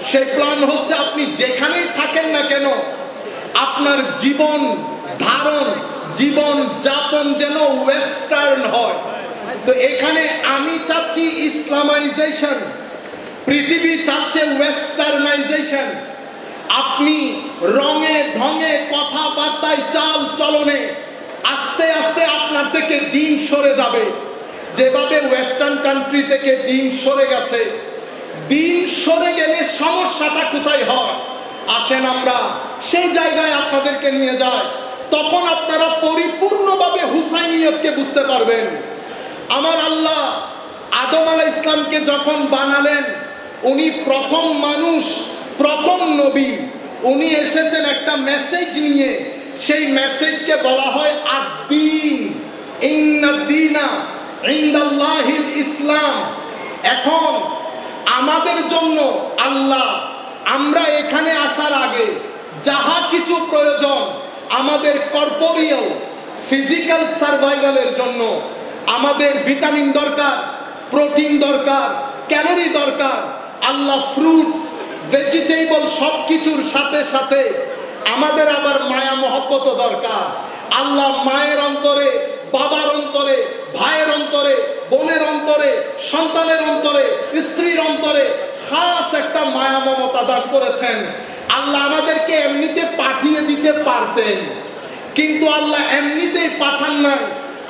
সেই প্ল্যান হচ্ছে আপনি যেখানেই থাকেন না কেন, আপনার জীবন ধারণ, জীবন যাপন যেন ওয়েস্টার্ন হয়। তো এখানে আমি চাচ্ছি ইসলামাইজেশন, পৃথিবী চাচ্ছে ওয়েস্টার্নাইজেশন। আপনি রঙে ঢঙে, কথাবার্তায়, চাল চলনে আস্তে আস্তে আপনার থেকে দিন সরে যাবে। যেভাবে ওয়েস্টার্ন কান্ট্রি থেকে দিন সরে গেছে, দিন সরে গেলে সমস্যাটা কোথায় হয় আসেন আমরা সেই জায়গায় আপনাদেরকে নিয়ে যাই। তখন আপনারা পরিপূর্ণভাবে হুসাইনিয়তকে বুঝতে পারবেন। আমার আল্লাহ আদম আলাইহিস ইসলামকে যখন বানালেন, উনি প্রথম মানুষ, প্রথম নবী। উনি এসেছেন একটা মেসেজ নিয়ে, সেই মেসেজকে বলা হয় আদ-দ্বীন, ইন্নাদ-দ্বীনা ইনদাল্লাহিল ইসলাম। এখন আমাদের জন্য আল্লাহ, আমরা এখানে আসার আগে যাহা কিছু প্রয়োজন আমাদের কর্পোরিয় ফিজিক্যাল সার্ভাইভালের জন্য, আমাদের ভিটামিন দরকার, প্রোটিন দরকার, ক্যালোরি দরকার, আল্লাহ ফ্রুটস, ভেজিটেবল সবকিছুর সাথে সাথে আমাদের আবার মায়া মহব্বত দরকার। আল্লাহ মায়ের অন্তরে, বাবার অন্তরে, ভাইয়ের অন্তরে, বোনের অন্তরে, সন্তানের অন্তরে, স্ত্রীর অন্তরে খাস একটা মায়া মমতা দান করেছেন। আল্লাহ আমাদেরকে এমনিতে পাঠিয়ে দিতে পারতেন, কিন্তু আল্লাহ এমনিতেই পাঠান নাই।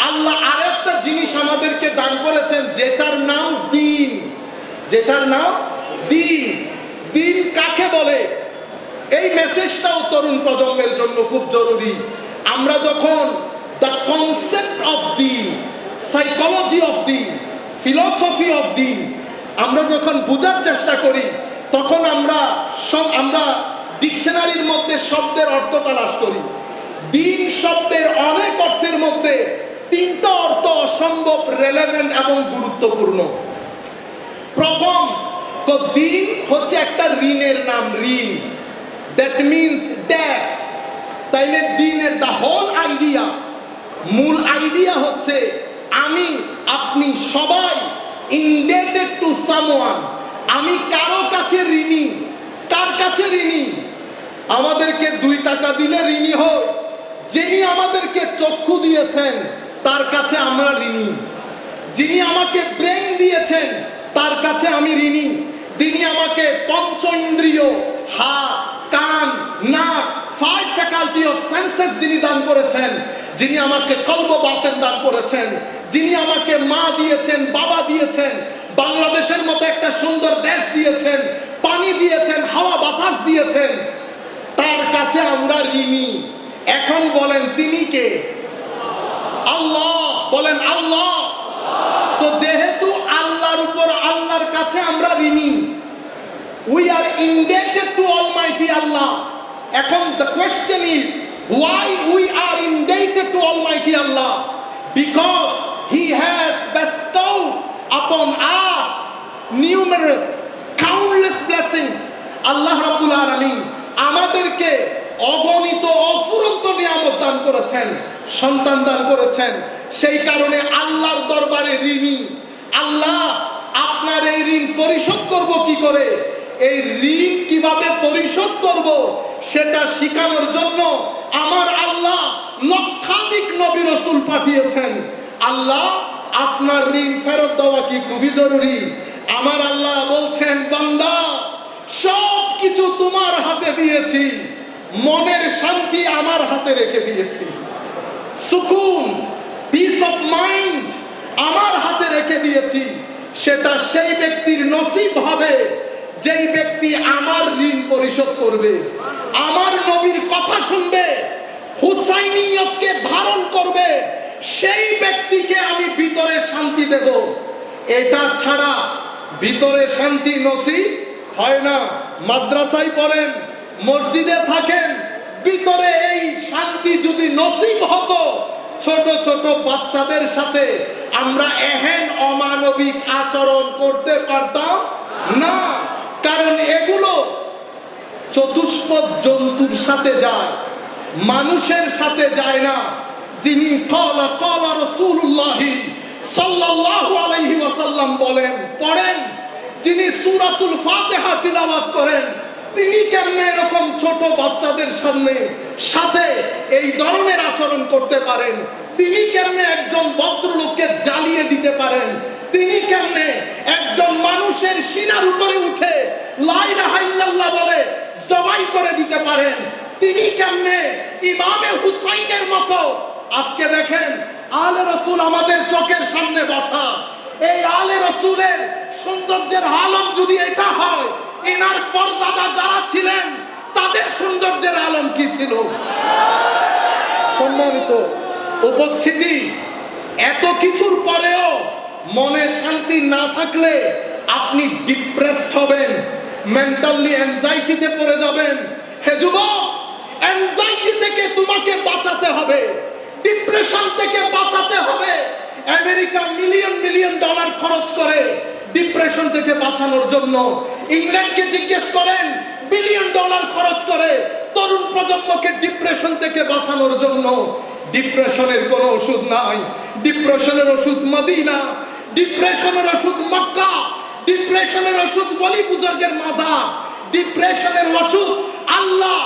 আল্লাহ আরেকটা জিনিস আমাদেরকে দান করেছেন, যেটার নাম দ্বীন। যেটার নাম দ্বীন। দ্বীন কাকে বলে? এই মেসেজটাও তরুণ প্রজন্মের জন্য খুব জরুরি। আমরা যখন the concept of Din, psychology of Din, philosophy of দ্বীন আমরা যখন বোঝার চেষ্টা করি, তখন আমরা ডিকশনারির মধ্যে শব্দের অর্থ তালাশ করি। দ্বীন শব্দের অনেক অর্থের মধ্যে 3টা অর্থ অসম্ভব রেলেভেন্ট এবং গুরুত্বপূর্ণ। প্রথম, দ্বীন হচ্ছে একটা ঋণের নাম, ঋণ, দ্যাট মিনস ডেট। তাইলে দ্বীনের দ্য হোল আইডিয়া, মূল আইডিয়া হচ্ছে আমি, আপনি সবাই ইনডেটেড টু সামওয়ান। আমি কারো কাছে ঋণী। কার কাছে ঋণী? আমাদেরকে 2 টাকা দিলে ঋণী হই। যিনি আমাদেরকে চক্ষু দিয়েছেন তার কাছে আমরা ঋণী। যিনি আমাকে ব্রেন দিয়েছেন তার কাছে আমি ঋণী। তিনি আমাকে পঞ্চ ইন্দ্রিয়, হাত, কান, নাক, 5 ফ্যাকাল্টি অফ সেন্সেস যিনি দান করেছেন, যিনি আমাকে কলব বাতেন দান করেছেন, যিনি আমাকে মা দিয়েছেন, বাবা দিয়েছেন, বাংলাদেশের মতো একটা সুন্দর দেশ দিয়েছেন, পানি দিয়েছেন, হাওয়া বাতাস দিয়েছেন, তার কাছে আমরা ঋণী। এখন বলেন তিনি কে? আল্লাহ। বলেন আল্লাহ। তো যেহেতু আল্লাহর উপর, আল্লাহর কাছে আমরা ঋণী, we are indebted to Almighty Allah. এখন the question is, Why we are indebted to Almighty Allah? Because He has bestowed upon us numerous, countless blessings. আল্লাহ রাব্বুল আলামিন আমাদেরকে অগণিত অফুরন্ত নিয়ামত দান করেছেন, সন্তান দান করেছেন। সেই কারণে আল্লাহর দরবারে ঋণী। আল্লাহ, আপনার এই ঋণ পরিশোধ করব কি করে, এই ঋণ কিভাবে পরিশোধ করব সেটা শেখানোর জন্য আমার আল্লাহ লক্ষাধিক নবী রাসূল পাঠিয়েছেন। আল্লাহ, আপনার ঋণ ফেরত দেওয়া কি খুবই জরুরি। আমার আল্লাহ বলছেন, বান্দা, সব কিছু তোমার হাতে দিয়েছি, মনের শান্তি আমার হাতে রেখে দিয়েছি, সুকুন, পিস অফ মাইন্ড আমার হাতে রেখে দিয়েছি। সেটা সেই ব্যক্তির নসিব হবে যেই ব্যক্তি আমার ঋণ পরিশোধ করবে, আমার নবীর কথা শুনবে, হুসাইনিয়তকে ধারণ করবে, সেই ব্যক্তিকে আমি ভিতরে শান্তি দেব। এটা ছাড়া ভিতরে শান্তি নসিব হয় না। মাদ্রাসায় পড়েন, মসজিদে থাকেন, ভিতরে এই শান্তি যদি নসিব হতো, ছোট ছোট বাচ্চাদের সাথে আমরা এহেন অমানবিক আচরণ করতে পারতাম না। কারণ এগুলো চতুষ্পদ জন্তুর সাথে যায়, মানুষের সাথে যায় না। যিনি ক্বালা রাসূলুল্লাহ সাল্লাল্লাহু আলাইহি ওয়াসাল্লাম বলেন, পড়েন, যিনি সূরাতুল ফাতিহা তিলাওয়াত করেন, তিনি কেমনে এরকম ছোট বাচ্চাদের সাথে এই ধরনের আচরণ করতে পারেন? তিনি কেমনে একজন ভদ্রলোককে জ্বালিয়ে দিতে পারেন? তিনি কেমনে একজন মানুষের সিনার উপরে উঠে লা ইলাহা ইল্লাল্লাহ বলে জবাই করে দিতে পারেন? তিনি কেমনে ইমামে হুসাইনের মতো, আজকে দেখেন আলে রাসূল আমাদের চোখের সামনে বসা, এই আলে রাসূলের সৌন্দর্যের আলম যদি এটা হয়, ইনার পরদাদা যারা ছিলেন তাদের সৌন্দর্যের আলম কি ছিল? সম্মানিত উপস্থিতি, এত কিছুর পরেও মনে শান্তি না থাকলে আপনি ডিপ্রেসড হবেন, মেন্টালি অ্যাংজাইটিতে পড়ে যাবেন। হে যুবক, অ্যাংজাইটি থেকে তোমাকে বাঁচাতে হবে, ডিপ্রেশন থেকে বাঁচাতে হবে। আমেরিকা মিলিয়ন মিলিয়ন ডলার খরচ করে ডিপ্রেশন থেকে বাঁচানোর জন্য। ইংল্যান্ডকে জিজ্ঞেস করেন, বিলিয়ন ডলার খরচ করে তরুণ প্রজন্মকে ডিপ্রেশন থেকে বাঁচানোর জন্য। ডিপ্রেশনের কোনো ওষুধ নাই। ডিপ্রেশনের ওষুধ মদিনা, ডিপ্রেশনের ওষুধ মক্কা, ডিপ্রেশনের ওষুধ ওলি বুজুর্গের মাজার, ডিপ্রেশনের ওষুধ আল্লাহ,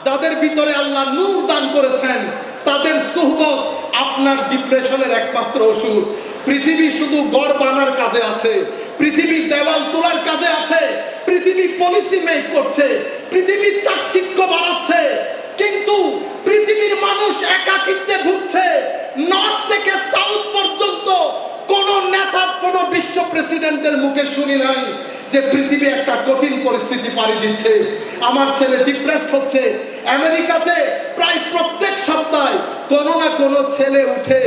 যাদের ভিতরে আল্লাহ নূর দান করেছেন, তাদের সুহবত আপনার ডিপ্রেশনের একমাত্র ওষুধ। পৃথিবী শুধু ঘর বানার কাজে আছে, পৃথিবী দেওয়াল তোলার কাজে আছে, পৃথিবী পলিসি মেক করছে, পৃথিবী চাকচিক্য বাড়াচ্ছে, কিন্তু পৃথিবীর মানুষ একাকিত্বে ভুগছে। নর্থ থেকে সাউথ পর্যন্ত কোন নেতা, কোন বিশ্ব প্রেসিডেন্টের মুখে শুনি নাই যে পৃথিবী একটা কঠিন পরিস্থিতি পাড়ি দিচ্ছে, আমার ছেলে ডিপ্রেস হচ্ছে। আমেরিকাতে প্রায় প্রত্যেক সপ্তাহে কোনো না কোনো ছেলে উঠে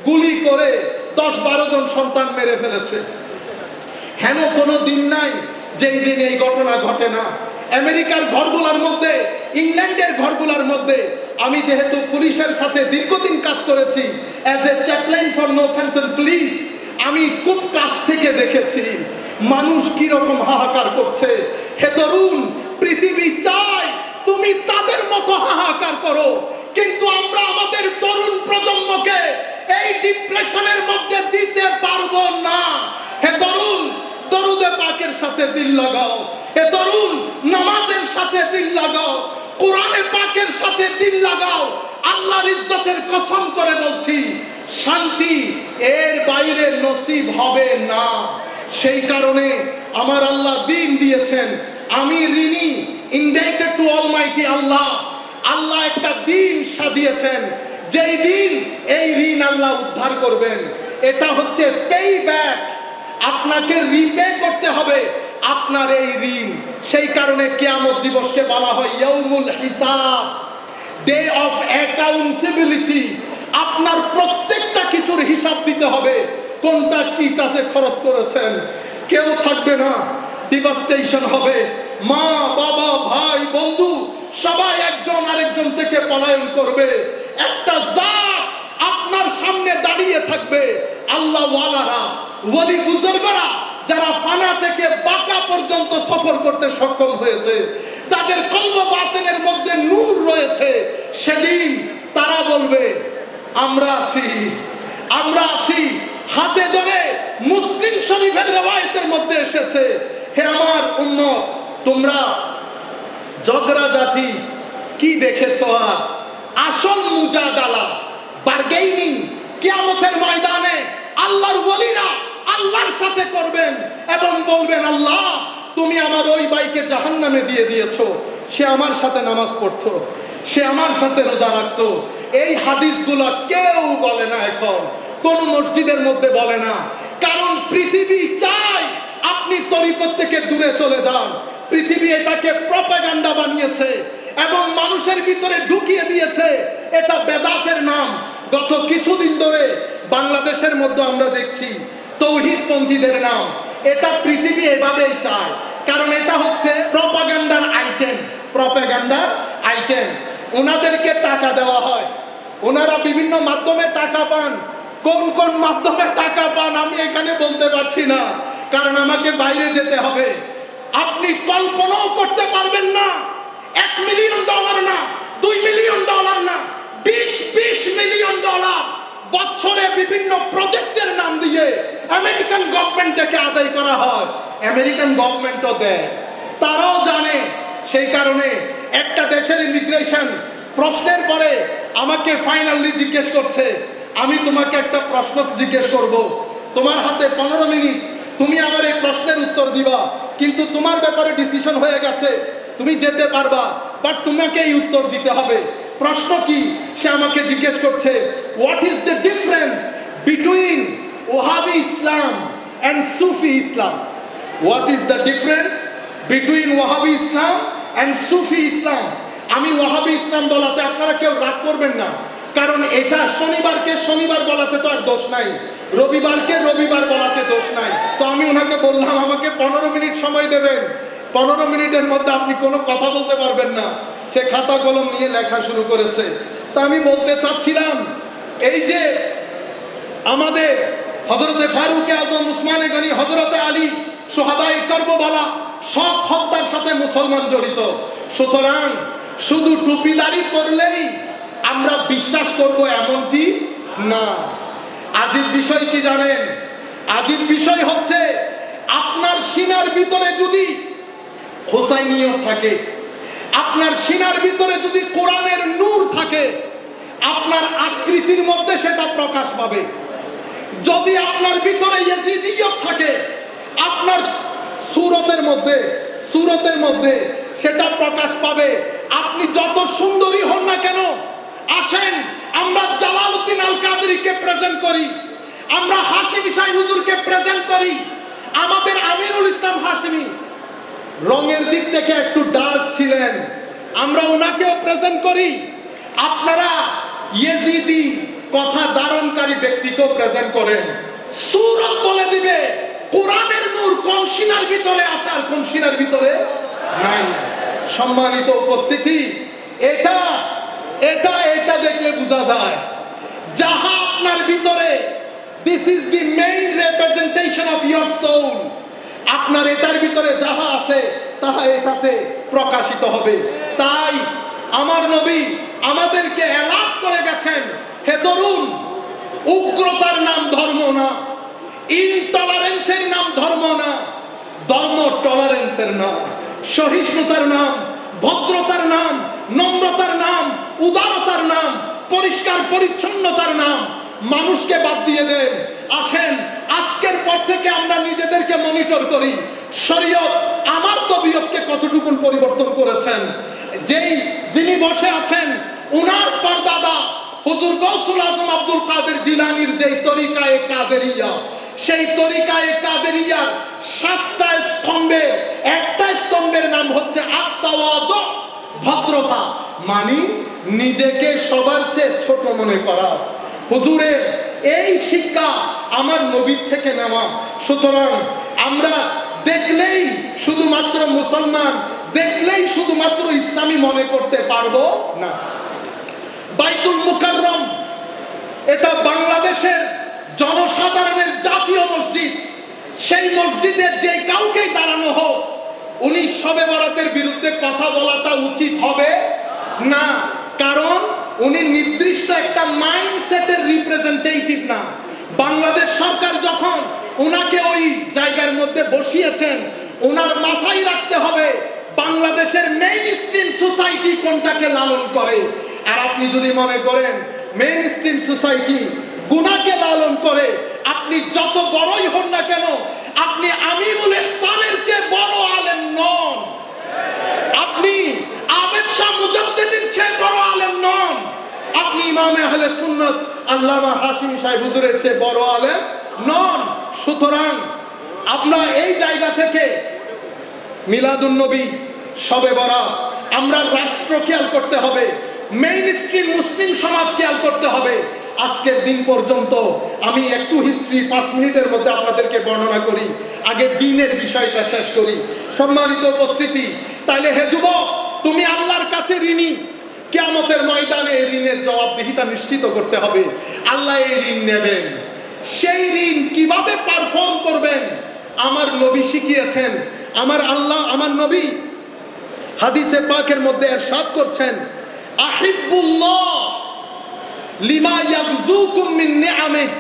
গুলি করে 10-12 জন সন্তান মেরে ফেলেছে। হেন কোনো দিন নাই যেই দিন এই ঘটনা ঘটে না। আমেরিকার ঘরগুলোর মধ্যে, ইংল্যান্ডের ঘরগুলোর মধ্যে, আমি যেহেতু পুলিশের সাথে দীর্ঘদিন কাজ করেছি, as a chaplain for Northampton police, আমি খুব কাছ থেকে দেখেছি মানুষ কি রকম হাহাকার করছে। হে তরুণ, পৃথিবী চায় তুমি তাদের মতো হাহাকার করো, কিন্তু আমরা আমাদের তরুণ প্রজন্মকে এই ডিপ্রেশনের মধ্যে দিতে পারবো না। হে তরুণ, দরুদে পাকের সাথে দিল লাগাও। হে তরুণ, নামাজের সাথে দিল লাগাও, কোরআনে পাকের সাথে দিল লাগাও। আল্লাহর ইজ্জতের কসম করে বলছি, শান্তি এর বাইরে নসিব হবে না। সেই কারণে আমার আল্লাহ দিন দিয়েছেন, আমি ঋণী, ইনডেটেড টু অলমাইটি আল্লাহ। আল্লাহ একটা দিন সাজিয়েছেন, যেই দিন এই ঋণ আল্লাহ উদ্ধার করবেন। এটা হচ্ছে পে ব্যাক, আপনাকে রিপে করতে হবে আপনার এই ঋণ। সেই কারণে কিয়ামত দিবসকে বলা হয় ইয়াউমুল হিসাব, ডে অফ অ্যাকাউন্টেবিলিটি। আপনার প্রত্যেকটা কিছুর হিসাব দিতে হবে, কোনটা কি কাজে খরচ করেছেন। কেউ থাকবে না, ডিভাস্টেশন হবে। মা, বাবা, ভাই, বন্ধু সবাই একজন আরেকজন আয়োজন থেকে পলায়ন করবে। একটা জাত আপনার সামনে দাঁড়িয়ে থাকবে, আল্লাহ ওয়ালারা, ওয়ালি বুজুর্গরা, যারা ফানা থেকে বাঁকা পর্যন্ত সফর করতে সক্ষম হয়েছে, তাদের কলব বাতিনের মধ্যে নূর রয়েছে। সেদিন তারা বলবে আমরা আছি, আমরা আছি। হাতে ধরে মুসলিম শরীফের রওয়ায়াতের মধ্যে এসেছে, হে আমার উম্মত, তোমরা ঝগড়াঝাটি কি দেখেছো? আর আসল মুজাদালা বারগেইনিং কিয়ামতের ময়দানে আল্লাহর ওয়ালিরা আল্লাহর সাথে করবেন এবং বলবেন, আল্লাহ তুমি আমার ওই ভাইকে জাহান্নামে দিয়ে দিয়েছো, সে আমার সাথে নামাজ পড়তো, সে আমার সাথে রোজা রাখতো। এই হাদিসগুলো কেউ বলে না, এখন কোন মসজিদের মধ্যে বলে না, কারণ পৃথিবী চায় আপনি তরিকত থেকে দূরে চলে যান। পৃথিবী এটাকে প্রপাগান্ডা বানিয়েছে এবং মানুষের ভিতরে ঢুকিয়ে দিয়েছে, এটা বেদাতের নাম। গত কিছুদিন ধরে বাংলাদেশের মধ্যে আমরা দেখছি তৌহিদপন্থীদের নাম, এটা পৃথিবী এভাবেই চায়, কারণ এটা হচ্ছে প্রপাগান্ডার আইটেম। প্রপাগান্ডার আইটেম, ওনাদেরকে টাকা দেওয়া হয়, ওনারা বিভিন্ন মাধ্যমে টাকা পান। কোন কোন মাধ্যমে টাকা পান আমি এখানে বলতে পারছি না, কারণ আমাকে বাইরে যেতে হবে। আপনি কল্পনাও করতে পারবেন না, $1 মিলিয়ন না, $2 মিলিয়ন না, 20 মিলিয়ন ডলার বছরে বিভিন্ন প্রজেক্টের নাম দিয়ে আমেরিকান গভর্নমেন্ট থেকে আদায় করা হয়। আমেরিকান গভর্নমেন্টও দেয়, তারাও জানে। সেই কারণে একটা দেশের ইমিগ্রেশন প্রশ্নের পরে আমাকে ফাইনালি জিজ্ঞেস করছে, আমি তোমাকে একটা প্রশ্ন জিজ্ঞেস করব, তোমার হাতে 15 মিনিট, তুমি আমার এই প্রশ্নের উত্তর দিবা, কিন্তু তোমার ব্যাপারে ডিসিশন হয়ে গেছে, তুমি যেতে পারবা, বাট তোমাকে এই উত্তর দিতে হবে। প্রশ্ন কি? সে আমাকে জিজ্ঞেস করছে, what is the difference between Wahhabi Islam and Sufi Islam? What is the difference between Wahhabi Islam and Sufi Islam? আমি ওয়াহাবি ইসলাম বলাতে আপনারা কেউ রাগ করবেন না, কারণ এটা শনিবারকে শনিবার বলাতে তো আর দোষ নাই, রবিবারকে রবিবার বলাতে দোষ নাই। তো আমি ওনাকে বললাম, আমাকে 15 মিনিট সময় দেবেন, 15 মিনিটের মধ্যে আপনি কোনো কথা বলতে পারবেন না। সে খাতা কলম নিয়ে লেখা শুরু করেছে। তা আমি বলতে চাচ্ছিলাম, এই যে আমাদের হযরতে ফারুক আযম, উসমানে গনি, হযরতে আলী, শুহাদায়ে কারবালা, সব হত্যার সাথে মুসলমান জড়িত। সুতরাং শুধু টুপিদারি করলেই আমরা বিশ্বাস করব এমনটি না। আজিব বিষয় কি জানেন? আজিব বিষয় হচ্ছে, আপনার সিনার ভিতরে যদি হুসাইনিয়ত থাকে, আপনার সিনার ভিতরে যদি কোরআনের নূর থাকে, আপনার আকৃতির মধ্যে সেটা প্রকাশ পাবে। যদি আপনার ভিতরে ইয়াজিদিয়ত থাকে, আপনার সুরতের মধ্যে সেটা প্রকাশ পাবে। আপনি যত সুন্দরী হন না কেন, আসেন আমরা জালালউদ্দিন আল কাদেরীকে প্রেজেন্ট করি, আমরা হাশিমি শাহ হুজুরকে প্রেজেন্ট করি। আমাদের আমিরুল ইসলাম হাশিমি রঙের দিক থেকে একটু ডার্ক ছিলেন, আমরা ওনাকেও প্রেজেন্ট করি। আপনারা ইয়েজিদি কথা ধারণকারী ব্যক্তিকেও প্রেজেন্ট করেন। সূরত বলে দিবে কোরআনের নূর কোন সিনার ভিতরে আছে আর কোন সিনার ভিতরে নাই। সম্মানিত উপস্থিতি, এটা এটা এটা দেখলে বোঝা যায়, যাহা আপনার ভিতরে, this is the main representation of your soul. আপনার এটার ভিতরে যাহা আছে তাহা এটাতে প্রকাশিত হবে। তাই আমার নবী আমাদেরকে এলান করে গেছেন, হে তরুণ, উগ্রতার নাম ধর্ম না, ইনটলারেন্সের নাম ধর্ম না, ধর্ম টলারেন্সের নাম, সহিষ্ণুতার নাম, ভদ্রতার নাম, নম্রতার নাম, উদারতার নাম, পরিষ্কার পরিচ্ছন্নতার নাম। মানুষকে বাদ দিয়ে দেন। আসেন আজকের পর থেকে আমরা নিজেদেরকে মনিটর করি, শরীয়ত আমার তবিয়তকে কতটুকু পরিবর্তন করেছেন। যিনি বসে আছেন উনার পরদাদা হুজুর গৌসুল আজম আব্দুল কাদের জিলানীর যেই তরিকায়ে কাদেরিয়া, সেই তরিকায়ে কাদেরিয়ার 7টা স্তম্ভে একটা স্তম্ভের নাম হচ্ছে আত-তাওয়াদু, ভদ্রতা, মানে নিজেকে সবার চেয়ে ছোট মনে করা। হুজুরের এই শিক্ষা আমার নবীর থেকে নেওয়া। সুতরাং আমরা দেখলেই শুধুমাত্র মুসলমান দেখলেই শুধুমাত্র ইসলামী মনে করতে পারবো না। বাইতুল মুকাররম এটা বাংলাদেশের জনসাধারণের জাতীয় মসজিদ। সেই মসজিদে যে কাউকে দাঁড়ানো হোক, উনি শবে বরাতের বিরুদ্ধে কথা বলাটা উচিত হবে না, কারণ উনি নির্দিষ্ট একটা মাইন্ডসেটের রিপ্রেজেন্টেটিভ না। বাংলাদেশ সরকার যখন ওনাকে ওই জায়গার মধ্যে বসিয়েছেন, ওনার মাথায় রাখতে হবে বাংলাদেশের মেইন স্ট্রিম সোসাইটি কোনটাকে লালন করে। আর আপনি যদি মনে করেন মেইন স্ট্রিম সোসাইটি গুনাহকে লালন করে, আপনি যত বড়ই হন না কেন, আপনি আমিরুল ইহসানের চেয়ে বড় আলেম নন, আপনি আবেদ শাহ মুজাদ্দিদের চেয়ে বড় আলেম নন, আপনি ইমামে আহলে সুন্নাত আল্লামা হাশিম সাহেব হুজুরের চেয়ে বড় আলেম নন। সুতরাং আপনার এই জায়গা থেকে মিলাদুন নবী, শবে বরাত, আমরা রাষ্ট্র খেয়াল করতে হবে, মেইন স্ট্রিম মুসলিম সমাজ খেয়াল করতে হবে। আজকের দিন পর্যন্ত আমি একটু হিস্ট্রি 5 মিনিটের মধ্যে আপনাদেরকে বর্ণনা করি, আগে দিনের বিষয়টা শেষ করি। সম্মানিত উপস্থিতি, তাইলে হে যুবক, তুমি আল্লাহর কাছে ঋণী। কিয়ামতের ময়দানে এই ঋণের জবাবদিহিতা নিশ্চিত করতে হবে। আল্লাহ এই ঋণ নেবেন, সেই ঋণ কিভাবে পারফর্ম করবেন আমার নবী শিখিয়েছেন। আমার আল্লাহ, আমার নবী হাদিসে পাকের মধ্যে ইরশাদ করছেন, আহিব্বুল্লাহ লিমা ইয়াগযুকুম মিন নিআমিহি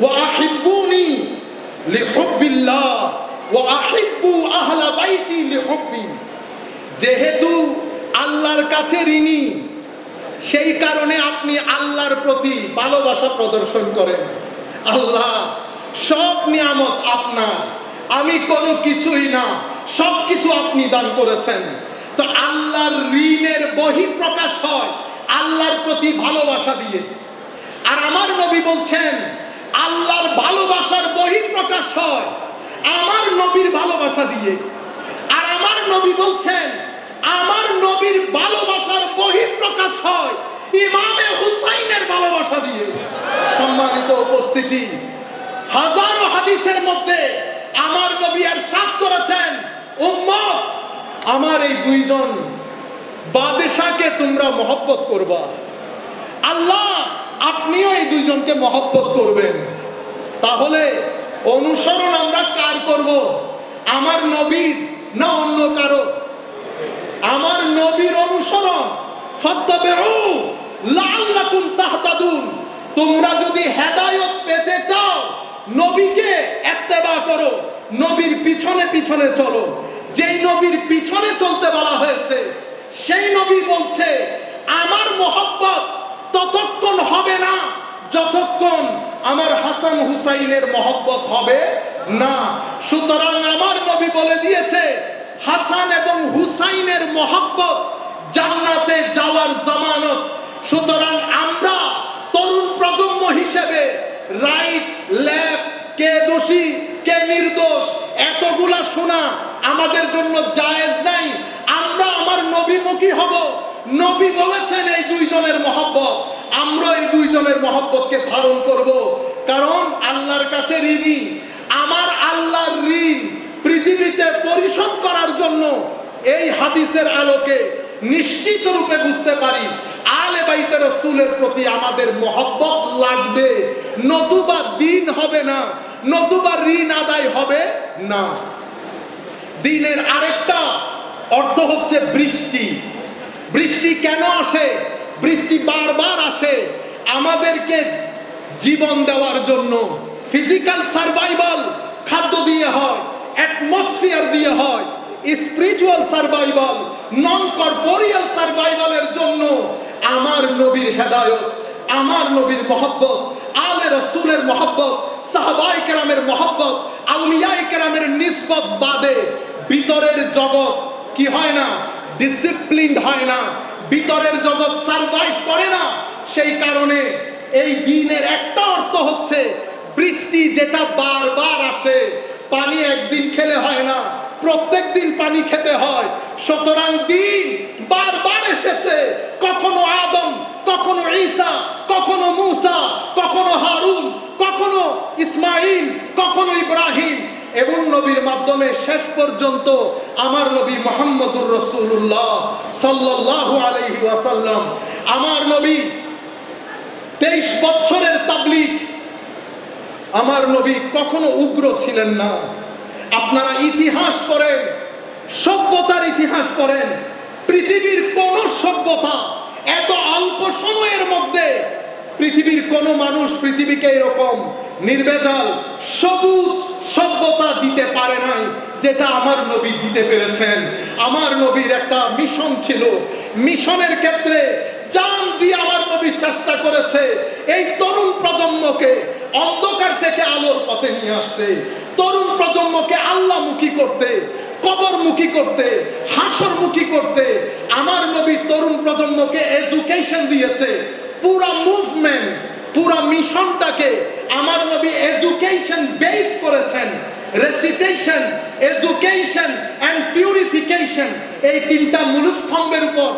ওয়া আহিব্বুনি লিহুব্বিল্লাহ ওয়া আহিব্বু আহলা বাইতি লিহুব্বি। যেহেতু আল্লাহর কাছে ঋণী, সেই কারণে আপনি আল্লাহর প্রতি ভালোবাসা প্রদর্শন করেন। আল্লাহ সব নিয়ামত আপনার, আমি কোনো কিছুই না, সবকিছু আপনি দান করেছেন। তো আল্লাহর ঋণের বহিঃপ্রকাশ হয় আল্লাহর প্রতি ভালোবাসা দিয়ে। আর আমার নবী বলছেন আল্লাহর ভালোবাসার বহিঃপ্রকাশ হয় আমার নবীর ভালোবাসা দিয়ে। আর আমার নবী বলছেন আমার নবীর ভালোবাসার বহিঃপ্রকাশ হয় ইমামে হুসাইনের ভালোবাসা দিয়ে। সম্মানিত উপস্থিতি, হাজারো হাদিসের মধ্যে আমার নবী ইরশাদ করেছেন, উম্মত আমার এই দুইজন বাদশাকে তোমরা মহব্বত করবা। আল্লাহ আপনিও এই দুইজনকে মহব্বত করবেন। তাহলে অনুসরণ আমরা কার করব? আমার নবীর না অন্য কারো? আমার নবীর অনুসরণ। ফাত্তাবিউ লাআল্লাকুম তাহতাদুন। তোমরা যদি হেদায়েত পেতে চাও, নবীকে ইত্তেবা করো, নবীর পিছনে পিছনে চলো। যেই নবীর পিছনে চলতে বলা হয়েছে, সেই নবী বলছে আমার মহব্বত ততক্ষণ হবে না যতক্ষণ আমার হাসান হুসাইনের মহব্বত হবে না। সুতরাং আমার নবী বলে দিয়েছে হাসান এবং হুসাইনের মহব্বত জান্নাতে যাওয়ার জামানত। সুতরাং আমরা তরুণ প্রজন্ম হিসেবে রাইট লেফট, কে দোষী কে নির্দোষ, এতগুলা শোনা আমাদের জন্য জায়েজ নাই। আমরা আমার নবীমুখী হব। নবী বলেছেন এই দুইজনের মহব্বত, আমরা এই দুইজনের মহব্বতকে ধারণ করব, কারণ আল্লাহর কাছে ঋণী। আমার আল্লাহর ঋণ পৃথিবীতে পরিশোধ করার জন্য এই হাদিসের আলোকে নিশ্চিত রূপে বুঝতে পারি আলে বাইতে রাসূলের প্রতি আমাদের মহব্বত লাগবে, নতুবা দিন হবে না, নতুবা ঋণ আদায় হবে না। দিনের আরেকটা অর্থ হচ্ছে বৃষ্টি। বৃষ্টি কেন আসে? বৃষ্টি বারবার আসে আমাদেরকে জীবন দেওয়ার জন্য। ফিজিক্যাল সার্ভাইভাল খাদ্য দিয়ে হয়, অ্যাটমসফিয়ার দিয়ে হয়, স্পিরিচুয়াল সার্ভাইভাল, নন কর্পোরিয়াল সার্ভাইভালের জন্য আমার নবীর হেদায়েত, আমার নবীর মহব্বত, আলে রাসূলের মহব্বত, সাহাবায়ে কেরামের মহব্বত, আউলিয়ায়ে কেরামের নিসবত বাদে ভিতরের জগৎ কি হয় না? ডিসিপ্লিনড হয় না, ভিতরের জগৎ সার্ভাইভ করে না। সেই কারণে এই দিনের একটা অর্থ হচ্ছে বৃষ্টি যেটা বারবার আসে, পানি একদিন খেলে হয় না, প্রত্যেক দিন পানি খেতে হয়। সুতরাং দিন বারবার এসেছে, কখনো আদম, কখনো ঈসা, কখনো মূসা, কখনো হারুন, কখনো ইসমাঈল, কখনো ইব্রাহিম। এবং নবীর মাধ্যমে শেষ পর্যন্ত আমার নবী মুহাম্মদুর রাসূলুল্লাহ সাল্লাল্লাহু আলাইহি ওয়াসাল্লাম, আমার নবী 23 বছরের তাবলীগ। আমার নবী কখনো উগ্র ছিলেন না। আপনারা ইতিহাস পড়েন, সভ্যতার ইতিহাস পড়েন, পৃথিবীর কোন সভ্যতা এত অল্প সময়ের মধ্যে পৃথিবীর কোন মানুষ পৃথিবীকে এরকম নির্ভেজাল সবুজ সভ্যতা দিতে পারে নাই যেটা আমার নবী দিতে পেরেছেন। আমার নবীর একটা মিশন ছিল, মিশনের ক্ষেত্রে জান দিয়ে আমার নবী চেষ্টা করেছে এই তরুণ প্রজন্মকে অন্ধকার থেকে আলোর পথে নিয়ে আসতে, তরুণ প্রজন্মকে আল্লাহমুখী করতে, কবরমুখী করতে, হাসরমুখী করতে। আমার নবী তরুণ প্রজন্মকে এডুকেশন দিয়েছে। পুরা মুভমেন্ট, পুরা মিশনটাকে আমার নবী এডুকেশন বেস করেছেন। রেসিটেশন, এডুকেশন এন্ড পিউরিফিকেশন, এই তিনটা মূলস্তম্ভের উপর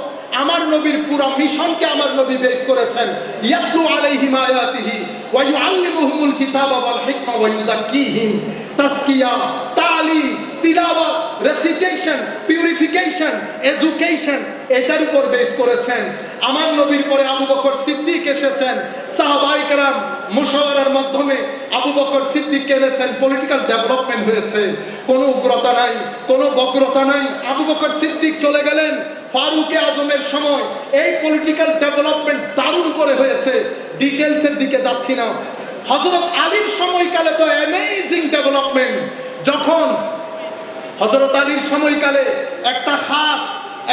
আমার নবীর পুরা মিশনকে আমার নবী বেস করেছেন। ইয়াতলু আলাইহিম আয়াতিহি ওয়া ইউআল্লিমুহুমুল কিতাবা ওয়াল হিকমা ওয়া ইউযাক্কিহিম। তাসকিয়া, তালিম, তিলাওয়াত, রেসিটেশন, পিউরিফিকেশন, এডুকেশন, এটার উপর বেস করেছেন। আমার নবীর পরে আবু বকর সিদ্দিক এসেছেন। সাহাবায়ে কেরাম মুশাওয়ারার মাধ্যমে আবু বকর সিদ্দিক এনেছেন, পলিটিক্যাল ডেভেলপমেন্ট হয়েছে। কোনো উগ্রতা নাই, কোনো বক্রতা নাই। আবু বকর সিদ্দিক চলে গেলেন ফারুকে আজমের সময়, এই পলিটিক্যাল ডেভেলপমেন্ট দারুণ করে হয়েছে। ডিটেলসের দিকে যাচ্ছি না। হযরত আলীর সময়কালে তো অ্যামেজিং ডেভেলপমেন্ট। যখন হযরত আলীর সময়কালে একটা খাস,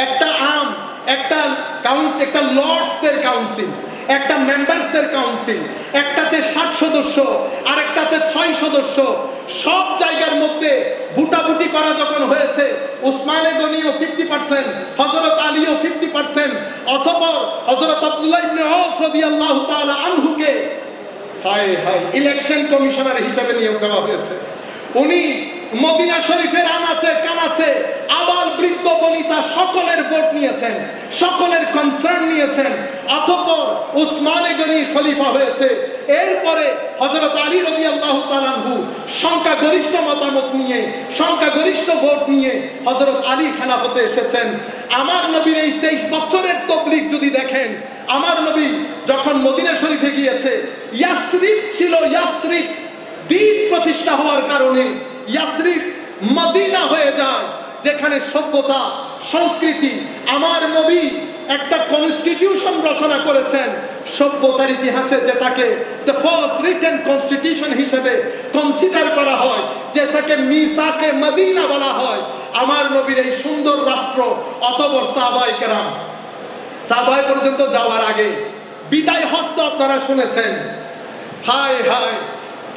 একটা আম, একটা কাউন্সিল, একটা লর্ডসের কাউন্সিল, একটা মেম্বারসদের কাউন্সিল, একটাতে 60 সদস্য আর একটাতে 6 সদস্য, সব জায়গার মধ্যে বুটাবুটি করা যখন হয়েছে, উসমানে গনিও 50%, হযরত আলীও 50%, অথবা হযরত আব্দুল্লাহ ইবনে আওফ রাদিয়াল্লাহু তাআলা আনহুকে হায় হায় ইলেকশন কমিশনার হিসেবে নিয়োগ দেওয়া হয়েছে। উনি মদিনা শরীফের আনাচে কানাচে আবাল বৃদ্ধ বনিতা সকলের ভোট নিয়েছেন, সকলের কনসার্ন নিয়েছেন। অতঃপর উসমানে গনি খলিফা হয়েছে। এরপরে হযরত আলী রাদিয়াল্লাহু তাআলা আনহু সংখ্যাগরিষ্ঠ মতামত নিয়ে, সংখ্যাগরিষ্ঠ ভোট নিয়ে হযরত আলী খেলাফতে এসেছেন। আমার নবীর এই 23 বছরের তাবলীগ যদি দেখেন, আমার নবী যখন মদিনা শরীফে গিয়েছে, ইয়াসরিব ছিল, ইয়াসরিব দ্বীপ প্রতিষ্ঠা হওয়ার কারণে ইয়াসরিব মদিনা হয়ে যায়, যেখানে সভ্যতা, সংস্কৃতি। আমার নবী একটা কনস্টিটিউশন রচনা করেছেন সভ্যতার ইতিহাসে, যেটাকে দ্য ফার্স্ট রিটেন কনস্টিটিউশন হিসেবে কনসিডার করা হয়, যেটাকে মিসাকে মদিনা বলা হয়। আমার নবীর এই সুন্দর রাষ্ট্র, অতঃপর সাহাবায়ে কেরাম, সাহাবায়ে পর্যন্ত যাওয়ার আগে বিদায় হজ তো আপনারা শুনেছেন। হায় হায়,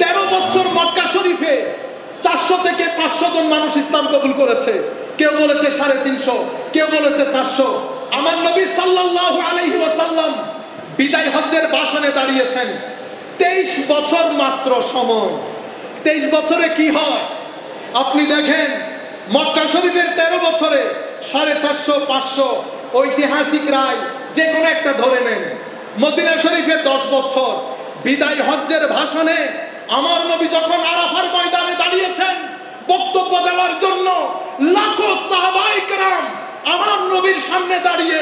13 বছর মক্কা শরীফে 400 থেকে 500 জন মানুষ ইসলাম কবুল করেছে। কেউ বলেছে 350, কেউ বলেছে 400। আমার নবী সাল্লাল্লাহু আলাইহি ওয়াসাল্লাম বিদায় হজ্জের ভাষণে দাঁড়িয়েছেন। 23 বছর মাত্র সময়। 23 বছরে কি হয় আপনি দেখেন। মক্কা শরীফের 13 বছরে 450, 500 ঐতিহাসিক রায় যে কোনো একটা ধরে নেন। মদিনা শরীফে 10 বছর। বিদায় হজ্জের ভাষণে আমার নবী যখন আরাফার ময়দানে দাঁড়িয়েছেন বক্তব্য দেওয়ার জন্য, লাখো সাহাবায়ে কেরাম আমার নবীর সামনে দাঁড়িয়ে,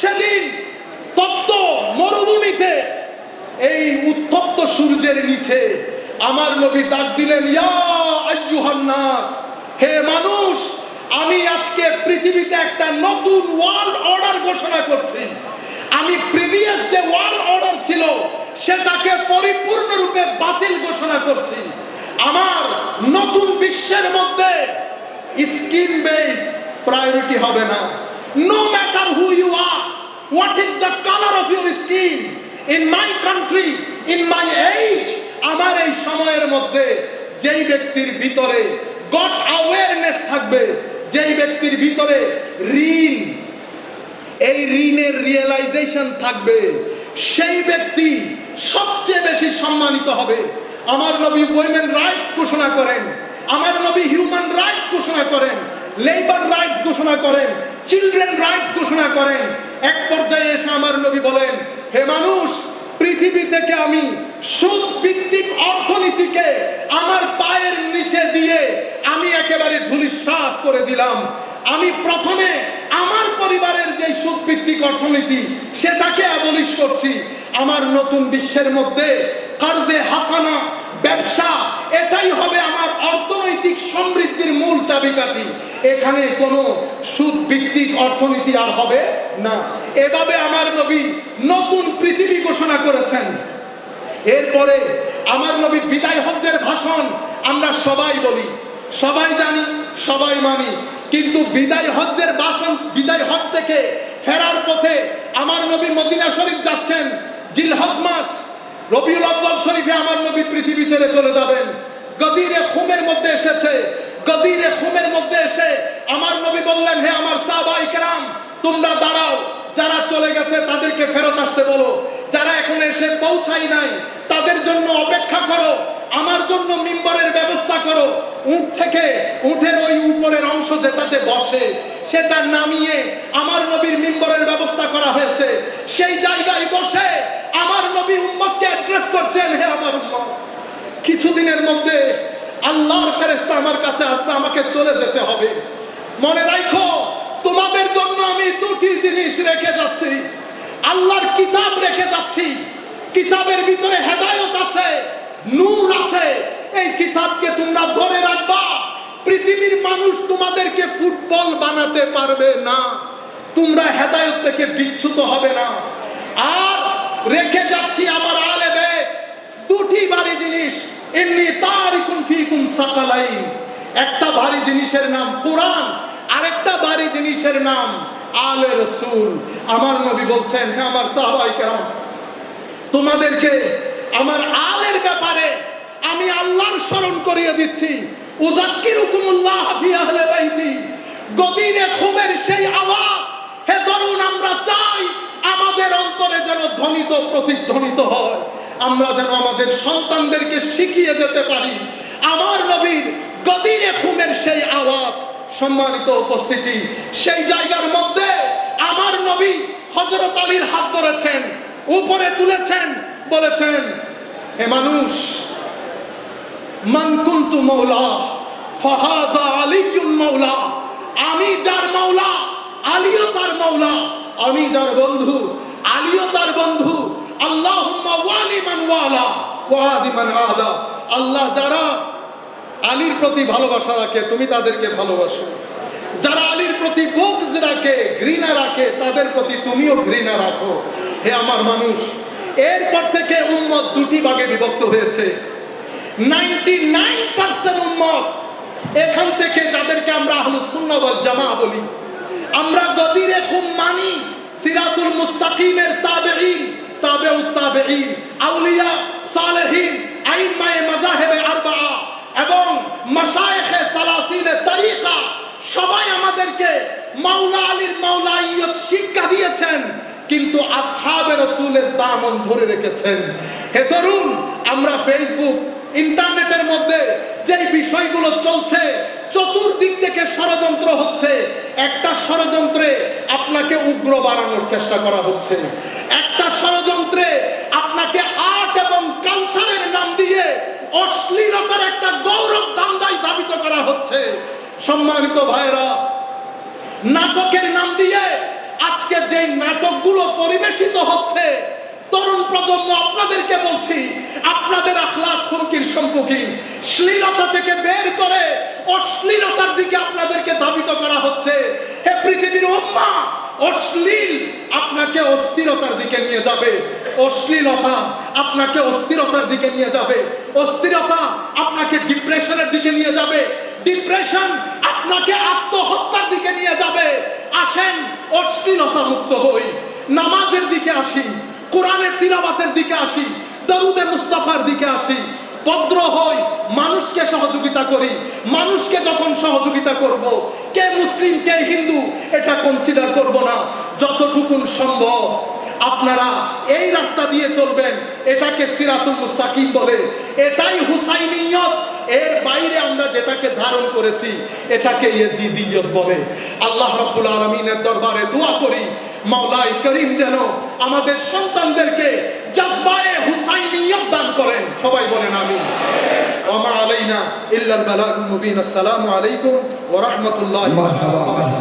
সেদিন তপ্ত মরুভূমিতে এই উত্তপ্ত সূর্যের নিচে আমার নবী ডাক দিলেন, ইয়া আইয়ুহান নাস, হে মানুষ, আমি আজকে পৃথিবীতে একটা নতুন ওয়ার্ল্ড অর্ডার ঘোষণা করছি। আমি প্রিভিয়াস যে ওয়ার্ল্ড অর্ডার ছিল সেটাকে পরিপূর্ণরূপে বাতিল ঘোষণা করছি। আমার নতুন বিশ্বের মধ্যে স্কিন বেস প্রায়োরিটি হবে না। No matter who you are, what is the colour of your skin, in my country, in my age, আমার এই সময়ের মধ্যে যেই ব্যক্তির ভিতরে গড অ্যাওয়ারনেস থাকবে, যেই ব্যক্তির ভিতরে ঋণ, এই ঋণের রিয়েলাইজেশন থাকবে, সেই ব্যক্তি সবচেয়ে বেশি সম্মানিত হবে। আমার নবী উইমেন রাইটস ঘোষণা করেন, আমার নবী হিউম্যান রাইটস ঘোষণা করেন, লেবার রাইটস ঘোষণা করেন, চিলড্রেন রাইটস ঘোষণা করেন। এক পর্যায়ে এসে আমার নবী বলেন, হে মানুষ, পৃথিবী থেকে আমি সুদ ভিত্তিক অর্থনীতিকে আমার পায়ের নিচে দিয়ে আমি একেবারে ধূলিসাৎ করে দিলাম। আমি প্রথমে আমার পরিবারের যে সুদ ভিত্তিক অর্থনীতি সেটাকে অ্যাবলিশ করছি। আমার নতুন বিশ্বের মধ্যে কার্জে হাসানা, ব্যবসা, এটাই হবে আমার অর্থনৈতিক সমৃদ্ধির মূল চাবিকাঠি। এখানে কোনো সুদ ভিত্তিক অর্থনীতি আর হবে না। এভাবে আমার নবী নতুন পৃথিবী ঘোষণা করেছেন। এরপরে আমার নবীর বিদায় হজ্জের ভাষণ আমরা সবাই বলি, সবাই জানি, সবাই মানি, কিন্তু বিদায় হজ্জের ভাষণ, বিদায় হজ থেকে ফেরার পথে আমার নবী মদিনা শরীফ যাচ্ছেন। জিলহজ মাস রবিউল আউয়াল শরীফে আমার নবী পৃথিবী ছেড়ে চলে যাবেন। গদিরে খুমের মধ্যে এসেছে। গদিরে খুমের মধ্যে এসে আমার নবী বললেন, হে আমার সাহাবায়ে কেরাম, তোমরা দাঁড়াও, যারা চলে গেছে তাদেরকে ফেরত আসতে বলো, যারা এখন এসে পৌঁছাই নাই তাদের জন্য অপেক্ষা করো, আমার জন্য মিম্বরের ব্যবস্থা করো। উট থেকে, উঠের ওই উপরের অংশ যেটাতে বসে সেটা নামিয়ে আমার নবীর মিম্বরের ব্যবস্থা করা হয়েছে। সেই জায়গায় বসে আমার নবী উম্মতকে অ্যাড্রেস করছেন, হে আমার উম্মত, কিছুদিনের মধ্যে আল্লাহর ফেরেশতা আমার কাছে আসবে, আমাকে চলে যেতে হবে। মনে রাখো, তোমাদের জন্য আমি দুটি জিনিস রেখে যাচ্ছি। আল্লাহর কিতাব রেখে যাচ্ছি। কিতাবের ভিতরে হেদায়েত আছে, নূর আছে। এই কিতাবকে তোমরা ধরে রাখবা। পৃথিবীর মানুষ তোমাদেরকে ফুটবল বানাতে পারবে না। তোমরা হেদায়েত থেকে বিচ্যুত হবে না। আর রেখে যাচ্ছি আমার আলে বাইত দুটি ভারী জিনিস। ইন্নী তারিকুন ফীকুম সাকালাইন। একটা ভারী জিনিসের নাম কোরআন, আরেকটা ভারী জিনিসের নাম আলে রাসূল। আমার নবী বলছেন, হে আমার সাহাবায়ে কেরাম, তোমাদেরকে আমার আলের ব্যাপারে আমি আল্লাহর স্মরণ করিয়ে দিচ্ছি। উযাক্কিরুকুমুল্লাহ ফি আহলি বাইতি। গদিরে খুমের সেই আওয়াজ, হে তরুণ, আমরা চাই আমাদের অন্তরে যেন ধ্বনিত প্রতিধ্বনিত হয়। আমরা যেন আমাদের সন্তানদেরকে শিখিয়ে যেতে পারি আমার নবীর গদিরে খুমের সেই আওয়াজ। সম্মানিত উপস্থিতি, সেই জায়গার মধ্যে আমার নবী হযরত আলীর হাত ধরেছেন, উপরে তুলেছেন, বলেছেন, হে মানুষ, মান কুনতু মাওলা ফাহাযা আলীউল মাওলা। আমি যার মাওলা, আলীও তার মাওলা। আমি যার বন্ধু, আলীও তার বন্ধু। আল্লাহুম্মা ওয়ালি মান ওয়ালা ওয়া আদি মান আদা। আল্লাহ যারা আলীর প্রতি ভালোবাসা রাখে তুমি তাদেরকে ভালোবাসো, যারা আলীর প্রতি বুগজ রাখে, ঘৃণা রাখে, তাদের প্রতি তুমিও ঘৃণা রাখো। হে আমার মানুষ, এরপর থেকে উম্মত দুটি ভাগে বিভক্ত হয়েছে। 99% উম্মত এখান থেকে, যাদেরকে আমরা আহলুস সুন্নাহ ওয়াল জামাআহ বলি, আমরা গদিরে খুম মানি, সিরাতুল মুস্তাকিমের তাবেঈন, তাবেউত তাবেঈন, আউলিয়া সালেহিন, আইম্মায়ে মাযাহিবে আরবাআ এবং মাশায়েখে সালাসিলে তরিকা সবাই আমাদেরকে মাওলা আলীর মাওলাইয়ত শিক্ষা দিয়েছেন, কিন্তু আসহাবে রাসূলের দামন ধরে রেখেছেন। হে তরুণ, আমরা ফেসবুক, ইন্টারনেটের মধ্যে যে বিষয়গুলো চলছে, চতুর্দিক থেকে ষড়যন্ত্র হচ্ছে। একটা ষড়যন্ত্রে আপনাকে উগ্র বানানোর চেষ্টা করা হচ্ছে, একটা ষড়যন্ত্রে আপনাকে আর্ট এবং কালচারের নাম দিয়ে অশ্লীলতার একটা গৌরব ধান্দায় ধাবিত করা হচ্ছে। সম্মানিত ভাইরা, নাটকের নাম দিয়ে আজকে যে নাটকগুলো পরিবেশিত হচ্ছে, তরুণ প্রজন্ম, আপনাদেরকে বলছি, আপনাদের আখলাক হুমকির সম্মুখীন। শ্লীলতা থেকে বের করে অশ্লীলতার দিকে আপনাদেরকে ধাবিত করা হচ্ছে। হে পৃথিবীর উম্মাহ, অশ্লীল আপনাকে অস্থিরতার দিকে নিয়ে যাবে। অশ্লীলতা আপনাকে অস্থিরতার দিকে নিয়ে যাবে। অস্থিরতা আপনাকে ডিপ্রেশনের দিকে নিয়ে যাবে। ডিপ্রেশন আপনাকে আত্মহত্যার দিকে নিয়ে যাবে। আসেন অশ্লীলতা মুক্ত হই, নামাজের দিকে আসি, কোরআনের তিলাওয়াতের দিকে আসি, দরুদে মুস্তাফার দিকে আসি, ভদ্র হই, মানুষকে সহযোগিতা করি। মানুষকে যখন সহযোগিতা করব, কে মুসলিম কে হিন্দু এটা কনসিডার করব না। যতটুকু সম্ভব আপনারা এই রাস্তা দিয়ে চলবেন, এটাকে সিরাতুল মুস্তাকিম বলে, এটাই হুসাইনিয়ত। এর বাইরে আমরা যেটাকে ধারণ করেছি এটাকে ইয়াজিদিয়ত বলে। আল্লাহ রাব্বুল আলামিনের দরবারে দোয়া করি, মাওলাই করিম যেন আমাদের সন্তানদেরকে জজবায়ে হুসাইনিয়ত দান করেন। সবাই বলেন আমিন। ওয়া মা আলাইনা ইল্লাল বালাগুল মুবিন। আসসালামু আলাইকুম ওয়া রাহমাতুল্লাহি ওয়া বারাকাতুহু।